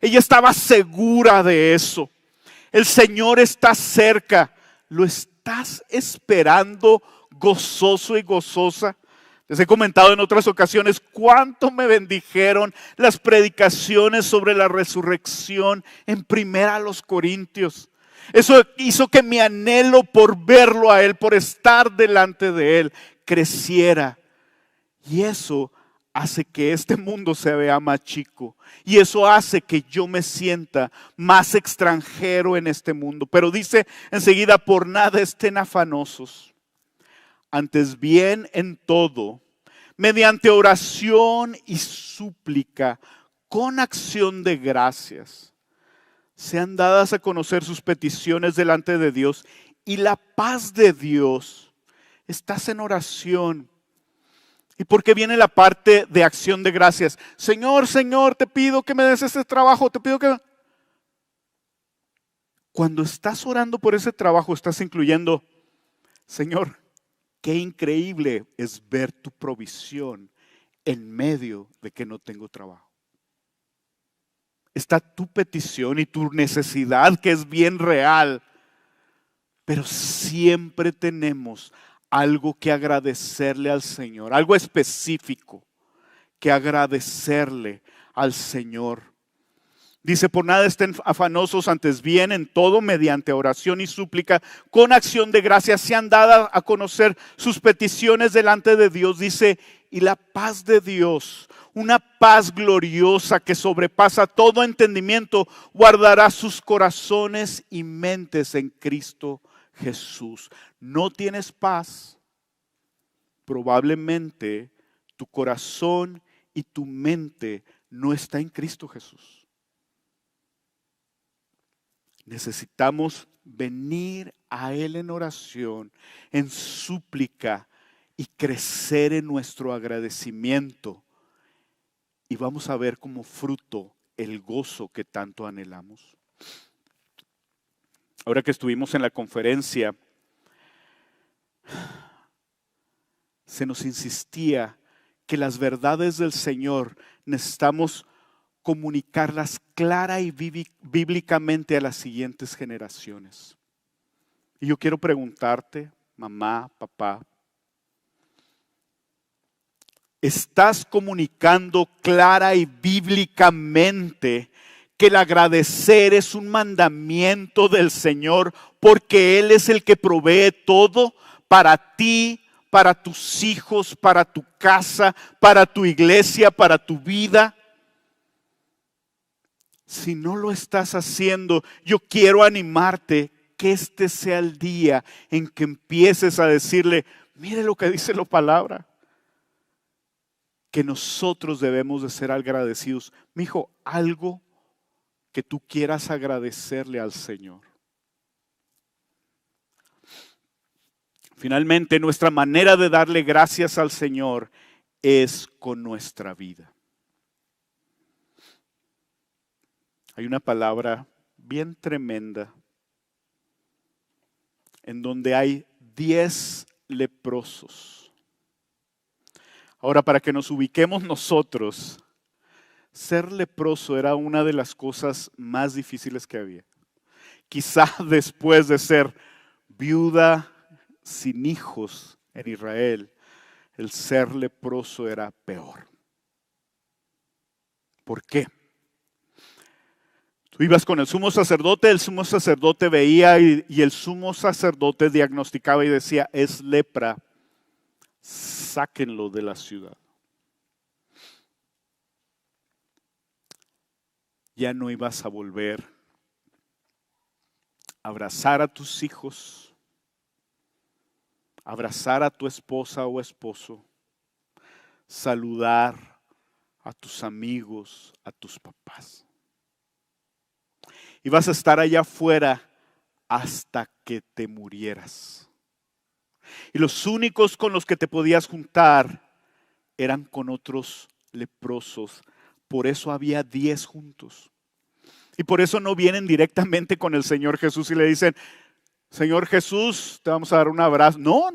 Ella estaba segura de eso. El Señor está cerca. Lo ¿Estás esperando gozoso y gozosa? Les he comentado en otras ocasiones cuánto me bendijeron las predicaciones sobre la resurrección en 1 Corintios. Eso hizo que mi anhelo por verlo a Él, por estar delante de Él, creciera. Y eso hace que este mundo se vea más chico. Y eso hace que yo me sienta más extranjero en este mundo. Pero dice enseguida, por nada estén afanosos. Antes bien en todo, mediante oración y súplica, con acción de gracias, sean dadas a conocer sus peticiones delante de Dios. Y la paz de Dios, estás en oración. ¿Y por qué viene la parte de acción de gracias? Señor, te pido que me des ese trabajo, te pido que... Cuando estás orando por ese trabajo, estás incluyendo, Señor, qué increíble es ver tu provisión en medio de que no tengo trabajo. Está tu petición y tu necesidad, que es bien real, pero siempre tenemos algo que agradecerle al Señor, algo específico que agradecerle al Señor. Dice, por nada estén afanosos, antes bien en todo mediante oración y súplica, con acción de gracias sean dadas a conocer sus peticiones delante de Dios. Dice, y la paz de Dios, una paz gloriosa que sobrepasa todo entendimiento, guardará sus corazones y mentes en Cristo Jesús. ¿No tienes paz? Probablemente tu corazón y tu mente no está en Cristo Jesús. Necesitamos venir a Él en oración, en súplica y crecer en nuestro agradecimiento. Y vamos a ver como fruto el gozo que tanto anhelamos. Ahora que estuvimos en la conferencia, se nos insistía que las verdades del Señor necesitamos comunicarlas clara y bíblicamente a las siguientes generaciones. Y yo quiero preguntarte, mamá, papá, ¿estás comunicando clara y bíblicamente que el agradecer es un mandamiento del Señor porque Él es el que provee todo para ti, para tus hijos, para tu casa, para tu iglesia, para tu vida? Si no lo estás haciendo, yo quiero animarte que este sea el día en que empieces a decirle, mire lo que dice la palabra, que nosotros debemos de ser agradecidos. Mi hijo, algo que tú quieras agradecerle al Señor. Finalmente, nuestra manera de darle gracias al Señor es con nuestra vida. Hay una palabra bien tremenda en donde hay 10 leprosos. Ahora, para que nos ubiquemos nosotros, ser leproso era una de las cosas más difíciles que había. Quizá después de ser viuda sin hijos en Israel, el ser leproso era peor. ¿Por qué? Tú ibas con el sumo sacerdote veía y el sumo sacerdote diagnosticaba y decía, es lepra, sáquenlo de la ciudad. Ya no ibas a volver a abrazar a tus hijos, abrazar a tu esposa o esposo, saludar a tus amigos, a tus papás. Y vas a estar allá afuera hasta que te murieras. Y los únicos con los que te podías juntar eran con otros leprosos. Por eso había 10 juntos. Y por eso no vienen directamente con el Señor Jesús y le dicen, Señor Jesús, te vamos a dar un abrazo. No.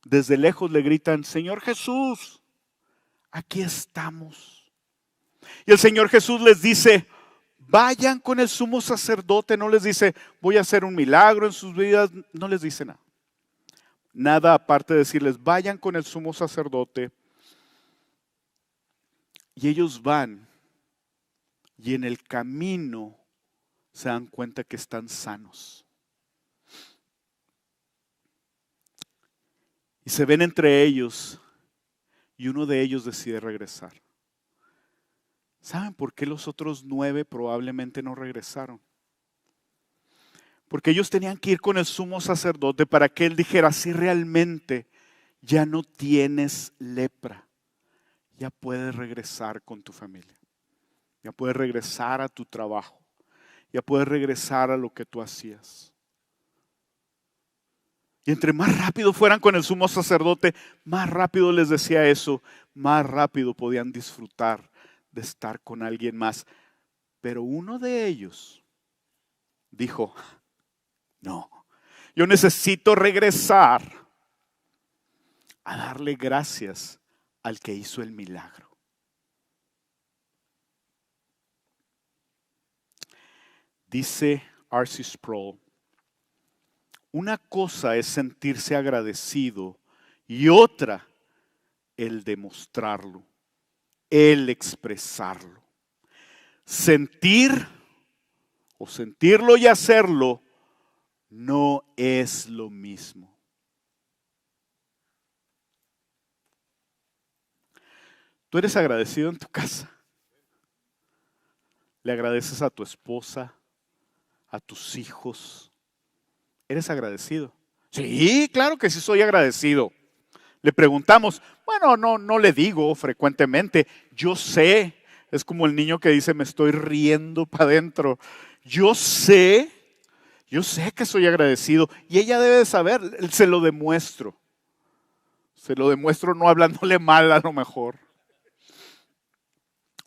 Desde lejos le gritan, Señor Jesús, aquí estamos. Y el Señor Jesús les dice, vayan con el sumo sacerdote. No les dice, voy a hacer un milagro en sus vidas. No les dice nada. Nada aparte de decirles, vayan con el sumo sacerdote. Y ellos van. Y en el camino se dan cuenta que están sanos. Y se ven entre ellos. Y uno de ellos decide regresar. ¿Saben por qué los otros 9 probablemente no regresaron? Porque ellos tenían que ir con el sumo sacerdote para que él dijera, si realmente ya no tienes lepra, ya puedes regresar con tu familia, ya puedes regresar a tu trabajo, ya puedes regresar a lo que tú hacías. Y entre más rápido fueran con el sumo sacerdote, más rápido les decía eso, más rápido podían disfrutar de estar con alguien más. Pero uno de ellos dijo, no, Yo necesito regresar a darle gracias al que hizo el milagro. Dice R.C. Sproul, una cosa es sentirse agradecido y otra el demostrarlo, el expresarlo. Sentir o sentirlo y hacerlo no es lo mismo. ¿Tú eres agradecido en tu casa? ¿Le agradeces a tu esposa, a tus hijos? ¿Eres agradecido? Sí, claro que sí soy agradecido. Le preguntamos, bueno, no le digo frecuentemente, yo sé, es como el niño que dice, me estoy riendo para adentro. Yo sé que soy agradecido y ella debe de saber, se lo demuestro. Se lo demuestro no hablándole mal a lo mejor.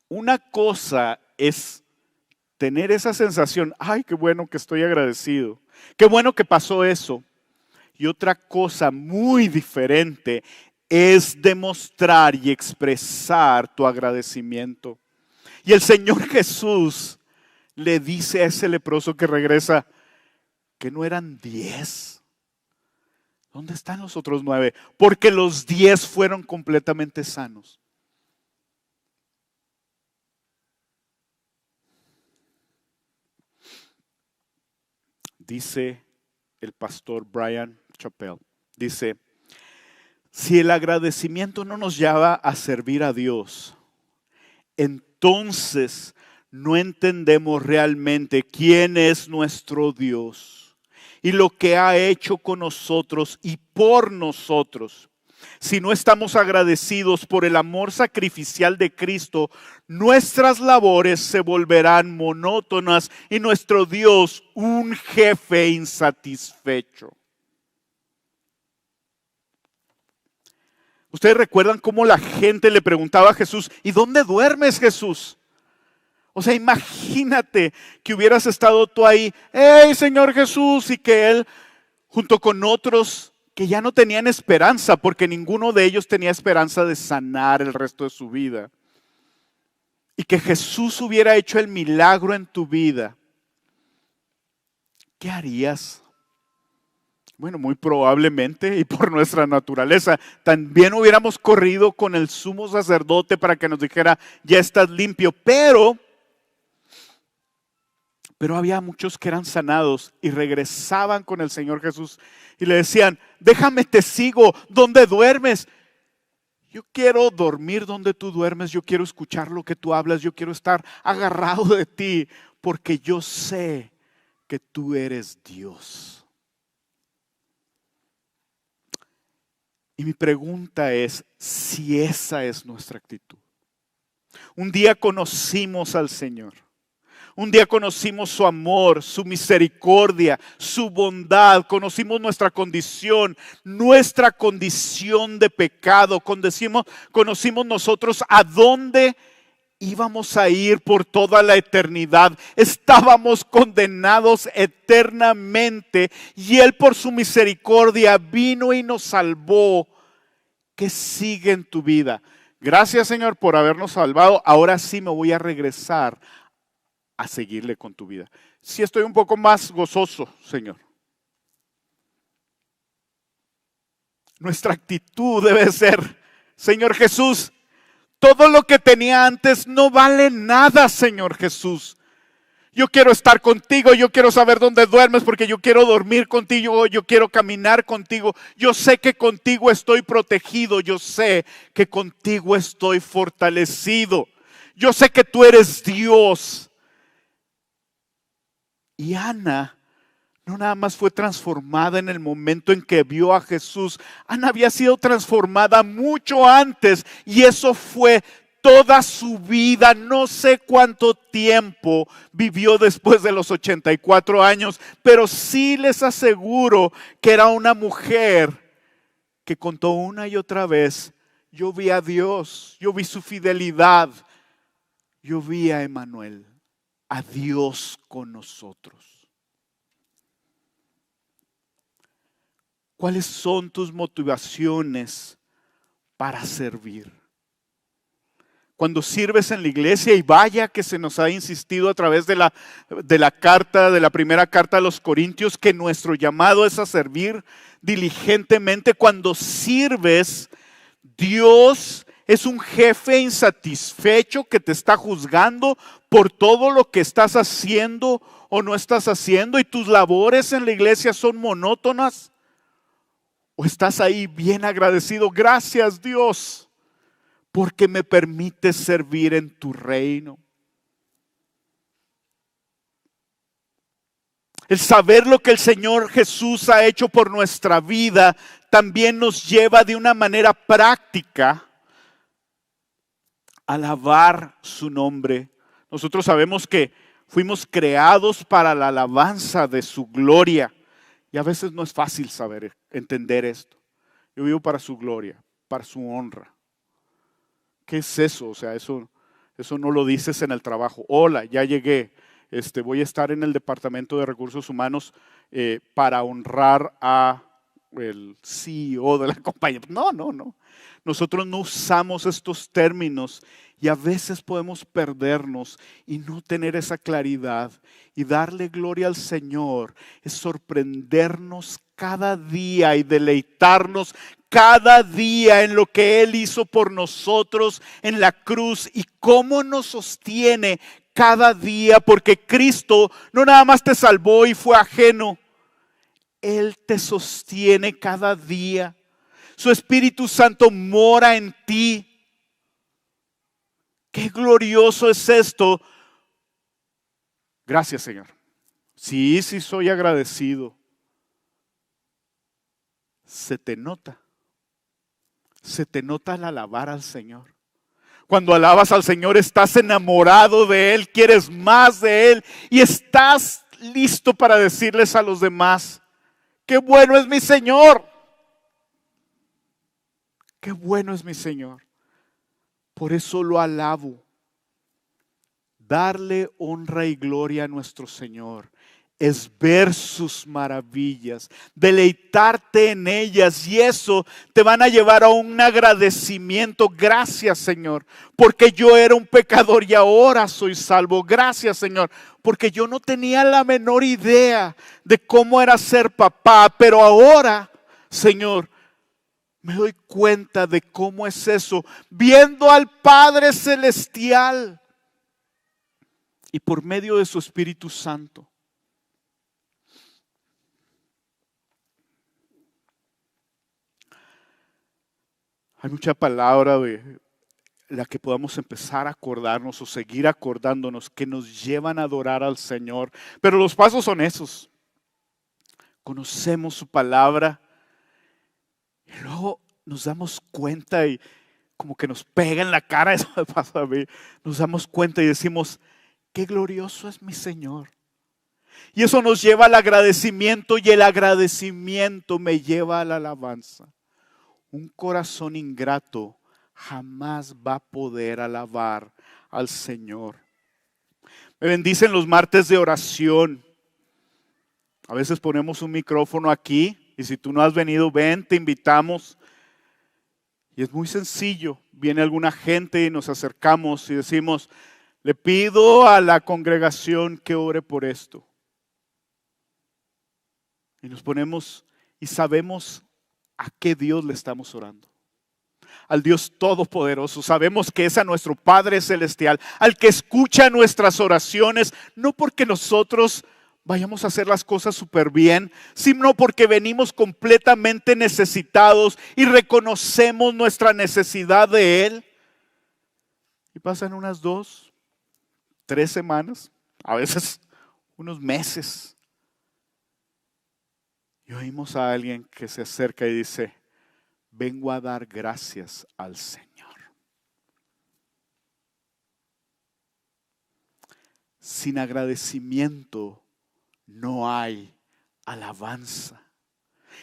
Una cosa es tener esa sensación, ay, qué bueno que estoy agradecido, qué bueno que pasó eso. Y otra cosa muy diferente es demostrar y expresar tu agradecimiento. Y el Señor Jesús le dice a ese leproso que regresa, que no eran 10. ¿Dónde están los otros 9? Porque los 10 fueron completamente sanos. Dice el pastor Brian Chappell, dice, si el agradecimiento no nos lleva a servir a Dios, entonces no entendemos realmente quién es nuestro Dios y lo que ha hecho con nosotros y por nosotros. Si no estamos agradecidos por el amor sacrificial de Cristo, nuestras labores se volverán monótonas y nuestro Dios un jefe insatisfecho. Ustedes recuerdan cómo la gente le preguntaba a Jesús, ¿y dónde duermes, Jesús? O sea, imagínate que hubieras estado tú ahí, ¡hey, Señor Jesús! Y que Él, junto con otros que ya no tenían esperanza, porque ninguno de ellos tenía esperanza de sanar el resto de su vida. Y que Jesús hubiera hecho el milagro en tu vida. ¿Qué harías? Bueno, muy probablemente, y por nuestra naturaleza, también hubiéramos corrido con el sumo sacerdote para que nos dijera, ya estás limpio, pero había muchos que eran sanados y regresaban con el Señor Jesús y le decían, déjame te sigo, ¿dónde duermes? Yo quiero dormir donde tú duermes, yo quiero escuchar lo que tú hablas, yo quiero estar agarrado de ti, porque yo sé que tú eres Dios. Y mi pregunta es si esa es nuestra actitud. Un día conocimos al Señor. Un día conocimos su amor, su misericordia, su bondad. Conocimos nuestra condición de pecado. Conocimos nosotros a dónde íbamos a ir por toda la eternidad. Estábamos condenados eternamente y Él por su misericordia vino y nos salvó. ¿Qué sigue en tu vida? Gracias, Señor, por habernos salvado. Ahora sí me voy a regresar a seguirle con tu vida. Sí estoy un poco más gozoso, Señor. Nuestra actitud debe ser, Señor Jesús, todo lo que tenía antes no vale nada, Señor Jesús. Yo quiero estar contigo, yo quiero saber dónde duermes porque yo quiero dormir contigo, yo quiero caminar contigo. Yo sé que contigo estoy protegido, yo sé que contigo estoy fortalecido. Yo sé que tú eres Dios. Y Ana no nada más fue transformada en el momento en que vio a Jesús. Ana había sido transformada mucho antes y eso fue toda su vida. No sé cuánto tiempo vivió después de los 84 años, pero sí les aseguro que era una mujer que contó una y otra vez, yo vi a Dios, yo vi su fidelidad, yo vi a Emmanuel, a Dios con nosotros. ¿Cuáles son tus motivaciones para servir? Cuando sirves en la iglesia, y vaya que se nos ha insistido a través de la primera carta a los Corintios, que nuestro llamado es a servir diligentemente. Cuando sirves, Dios es un jefe insatisfecho que te está juzgando por todo lo que estás haciendo o no estás haciendo, y tus labores en la iglesia son monótonas. ¿O estás ahí bien agradecido? Gracias, Dios, porque me permites servir en tu reino. El saber lo que el Señor Jesús ha hecho por nuestra vida también nos lleva de una manera práctica a alabar su nombre. Nosotros sabemos que fuimos creados para la alabanza de su gloria, y a veces no es fácil entender esto. Yo vivo para su gloria, para su honra. ¿Qué es eso? O sea, eso no lo dices en el trabajo. Hola, ya llegué. Voy a estar en el Departamento de Recursos Humanos para honrar a el CEO de la compañía. No. Nosotros no usamos estos términos, y a veces podemos perdernos y no tener esa claridad. Y darle gloria al Señor es sorprendernos cada día y deleitarnos cada día en lo que Él hizo por nosotros en la cruz, y cómo nos sostiene cada día, porque Cristo no nada más te salvó y fue ajeno. Él te sostiene cada día. Su Espíritu Santo mora en ti. Qué glorioso es esto. Gracias, Señor. Sí, soy agradecido. Se te nota al alabar al Señor. Cuando alabas al Señor, estás enamorado de Él, quieres más de Él, y estás listo para decirles a los demás: qué bueno es mi Señor. Qué bueno es mi Señor. Por eso lo alabo. Darle honra y gloria a nuestro Señor es ver sus maravillas, deleitarte en ellas, y eso te van a llevar a un agradecimiento. Gracias, Señor, porque yo era un pecador y ahora soy salvo. Gracias, Señor, porque yo no tenía la menor idea de cómo era ser papá, pero ahora, Señor, me doy cuenta de cómo es eso, viendo al Padre Celestial y por medio de su Espíritu Santo. Hay mucha palabra de la que podamos empezar a acordarnos o seguir acordándonos, que nos llevan a adorar al Señor. Pero los pasos son esos. Conocemos su palabra y luego nos damos cuenta, y como que nos pega en la cara, eso me pasa a mí. Nos damos cuenta y decimos: qué glorioso es mi Señor. Y eso nos lleva al agradecimiento, y el agradecimiento me lleva a la alabanza. Un corazón ingrato jamás va a poder alabar al Señor. Me bendicen los martes de oración. A veces ponemos un micrófono aquí, y si tú no has venido, ven, te invitamos. Y es muy sencillo. Viene alguna gente y nos acercamos y decimos: le pido a la congregación que ore por esto. Y nos ponemos y sabemos a qué Dios le estamos orando. Al Dios Todopoderoso. Sabemos que es a nuestro Padre Celestial, al que escucha nuestras oraciones, no porque nosotros vayamos a hacer las cosas súper bien, sino porque venimos completamente necesitados y reconocemos nuestra necesidad de Él. Y pasan unas 2, 3 semanas, a veces unos meses, y oímos a alguien que se acerca y dice: vengo a dar gracias al Señor. Sin agradecimiento no hay alabanza.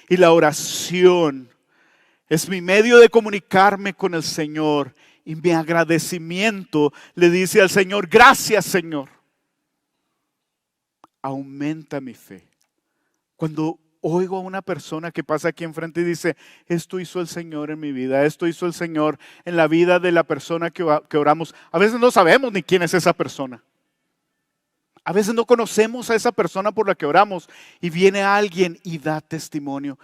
Y la oración es mi medio de comunicarme con el Señor. Y mi agradecimiento le dice al Señor: gracias, Señor. Aumenta mi fe. Cuando oigo a una persona que pasa aquí enfrente y dice, esto hizo el Señor en mi vida, esto hizo el Señor en la vida de la persona que oramos. A veces no sabemos ni quién es esa persona. A veces no conocemos a esa persona por la que oramos y viene alguien y da testimonio.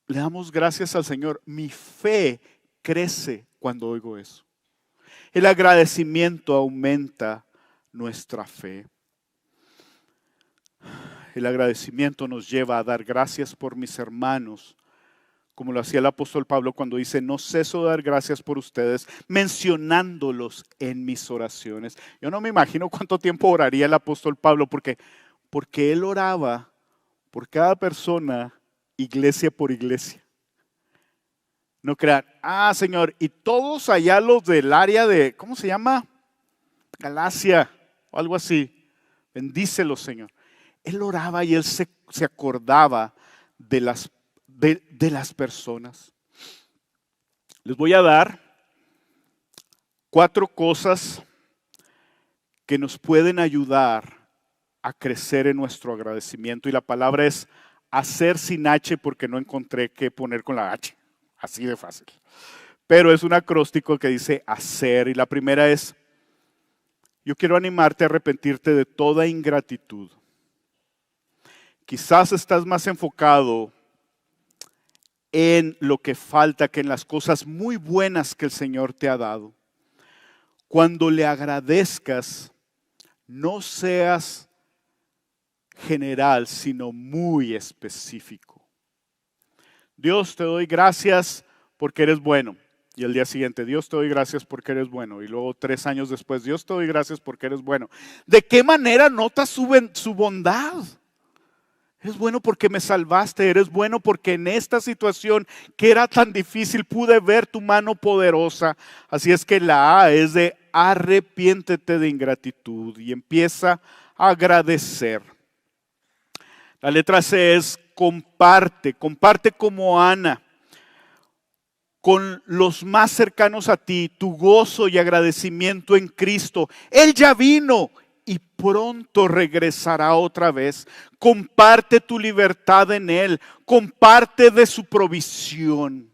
Le damos gracias al Señor. Mi fe crece cuando oigo eso. El agradecimiento aumenta nuestra fe. El agradecimiento nos lleva a dar gracias por mis hermanos, como lo hacía el apóstol Pablo cuando dice, no ceso de dar gracias por ustedes, mencionándolos en mis oraciones. Yo no me imagino cuánto tiempo oraría el apóstol Pablo, porque él oraba por cada persona, iglesia por iglesia. No crean, Señor, y todos allá los del área de, ¿cómo se llama? Galacia, o algo así. Bendícelos, Señor. Él oraba y él se acordaba de las personas. Les voy a dar 4 cosas que nos pueden ayudar a crecer en nuestro agradecimiento. Y la palabra es hacer sin H porque no encontré qué poner con la H. Así de fácil. Pero es un acróstico que dice hacer. Y la primera es, yo quiero animarte a arrepentirte de toda ingratitud. Quizás estás más enfocado en lo que falta que en las cosas muy buenas que el Señor te ha dado. Cuando le agradezcas, no seas general, sino muy específico. Dios, te doy gracias porque eres bueno. Y el día siguiente, Dios, te doy gracias porque eres bueno. Y luego 3 años después, Dios, te doy gracias porque eres bueno. ¿De qué manera notas su bondad? Eres bueno porque me salvaste, eres bueno porque en esta situación que era tan difícil pude ver tu mano poderosa. Así es que la A es de arrepiéntete de ingratitud y empieza a agradecer. La letra C es comparte como Ana con los más cercanos a ti, tu gozo y agradecimiento en Cristo. Él ya vino y pronto regresará otra vez. Comparte tu libertad en Él, comparte de su provisión.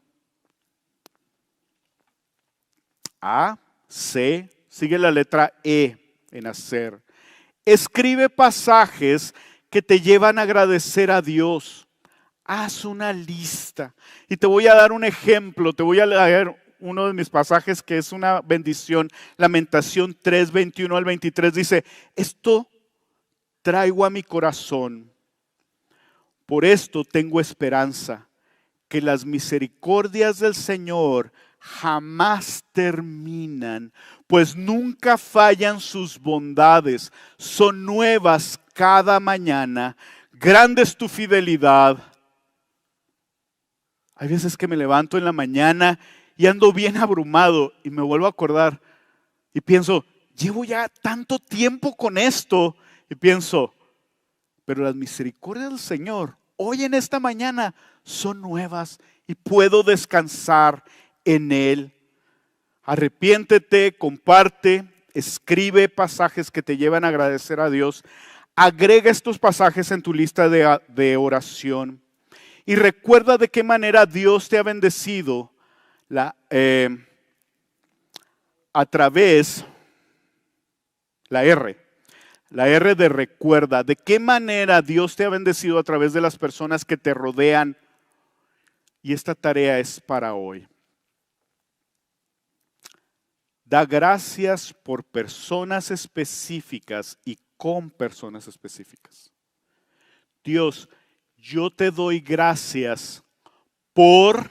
A, C, sigue la letra E en hacer. Escribe pasajes que te llevan a agradecer a Dios. Haz una lista. Y te voy a dar un ejemplo. Te voy a leer uno de mis pasajes que es una bendición. Lamentación 3, 21 al 23 dice, esto traigo a mi corazón. Por esto tengo esperanza, que las misericordias del Señor jamás terminan, pues nunca fallan sus bondades. Son nuevas cada mañana. Grande es tu fidelidad. Hay veces que me levanto en la mañana y ando bien abrumado y me vuelvo a acordar y pienso, llevo ya tanto tiempo con esto y pienso, pero las misericordias del Señor hoy en esta mañana son nuevas y puedo descansar en Él. Arrepiéntete, comparte, escribe pasajes que te llevan a agradecer a Dios. Agrega estos pasajes en tu lista de oración. Y recuerda de qué manera Dios te ha bendecido a través, la R de recuerda, de qué manera Dios te ha bendecido a través de las personas que te rodean. Y esta tarea es para hoy. Da gracias por personas específicas y con personas específicas. Dios, yo te doy gracias por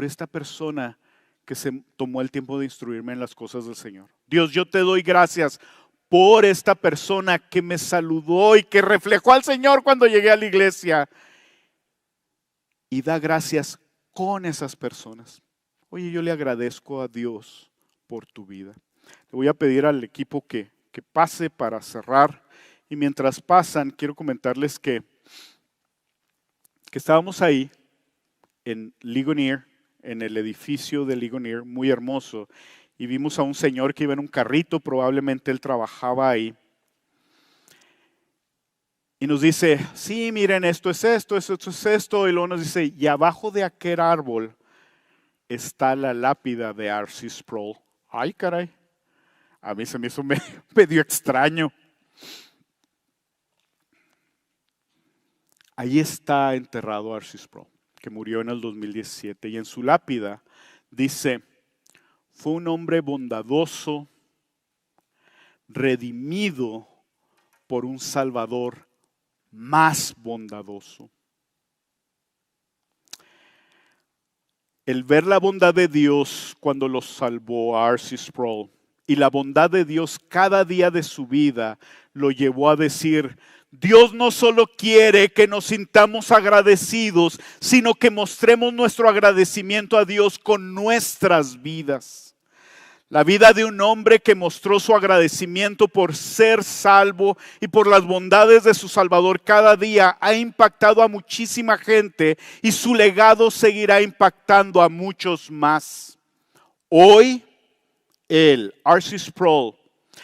esta persona que se tomó el tiempo de instruirme en las cosas del Señor. Dios, yo te doy gracias por esta persona que me saludó y que reflejó al Señor cuando llegué a la iglesia. Y da gracias con esas personas. Oye, yo le agradezco a Dios por tu vida. Le voy a pedir al equipo que pase para cerrar. Y mientras pasan, quiero comentarles que estábamos ahí en Ligonier, en el edificio de Ligonier, muy hermoso, y vimos a un señor que iba en un carrito, probablemente él trabajaba ahí. Y nos dice, sí, miren, esto es esto, esto es esto. Y luego nos dice, y abajo de aquel árbol está la lápida de R.C. Sproul. Ay, caray. A mí se me hizo medio extraño. Ahí está enterrado R.C. Sproul, que murió en el 2017. Y en su lápida dice, fue un hombre bondadoso, redimido por un Salvador más bondadoso. El ver la bondad de Dios cuando los salvó a R.C. Sproul y la bondad de Dios cada día de su vida lo llevó a decir, Dios no solo quiere que nos sintamos agradecidos, sino que mostremos nuestro agradecimiento a Dios con nuestras vidas. La vida de un hombre que mostró su agradecimiento por ser salvo y por las bondades de su Salvador cada día ha impactado a muchísima gente y su legado seguirá impactando a muchos más. Hoy, él, R.C. Sproul,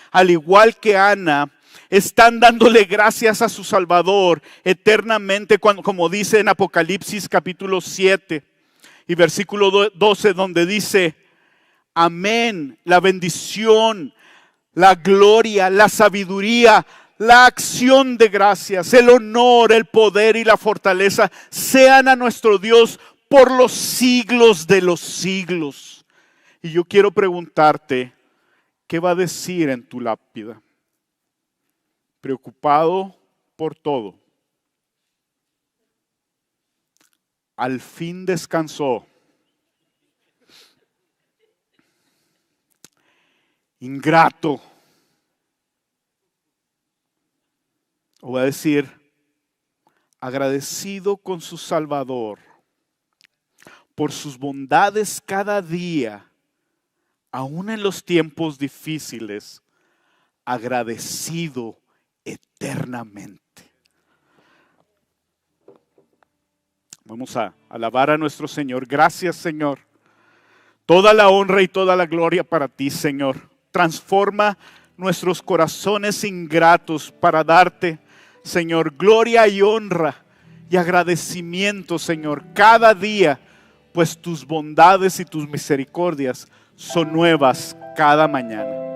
al igual que Ana, están dándole gracias a su Salvador eternamente, como dice en Apocalipsis capítulo 7 y versículo 12, donde dice, amén, la bendición, la gloria, la sabiduría, la acción de gracias, el honor, el poder y la fortaleza sean a nuestro Dios por los siglos de los siglos. Y yo quiero preguntarte, ¿qué va a decir en tu lápida? Preocupado por todo. Al fin descansó. Ingrato. O va a decir, agradecido con su Salvador por sus bondades cada día, aún en los tiempos difíciles, agradecido eternamente. Vamos a alabar a nuestro Señor. Gracias, Señor. Toda la honra y toda la gloria para ti, Señor. Transforma nuestros corazones ingratos para darte, Señor, gloria y honra y agradecimiento, Señor, cada día, pues tus bondades y tus misericordias son nuevas cada mañana.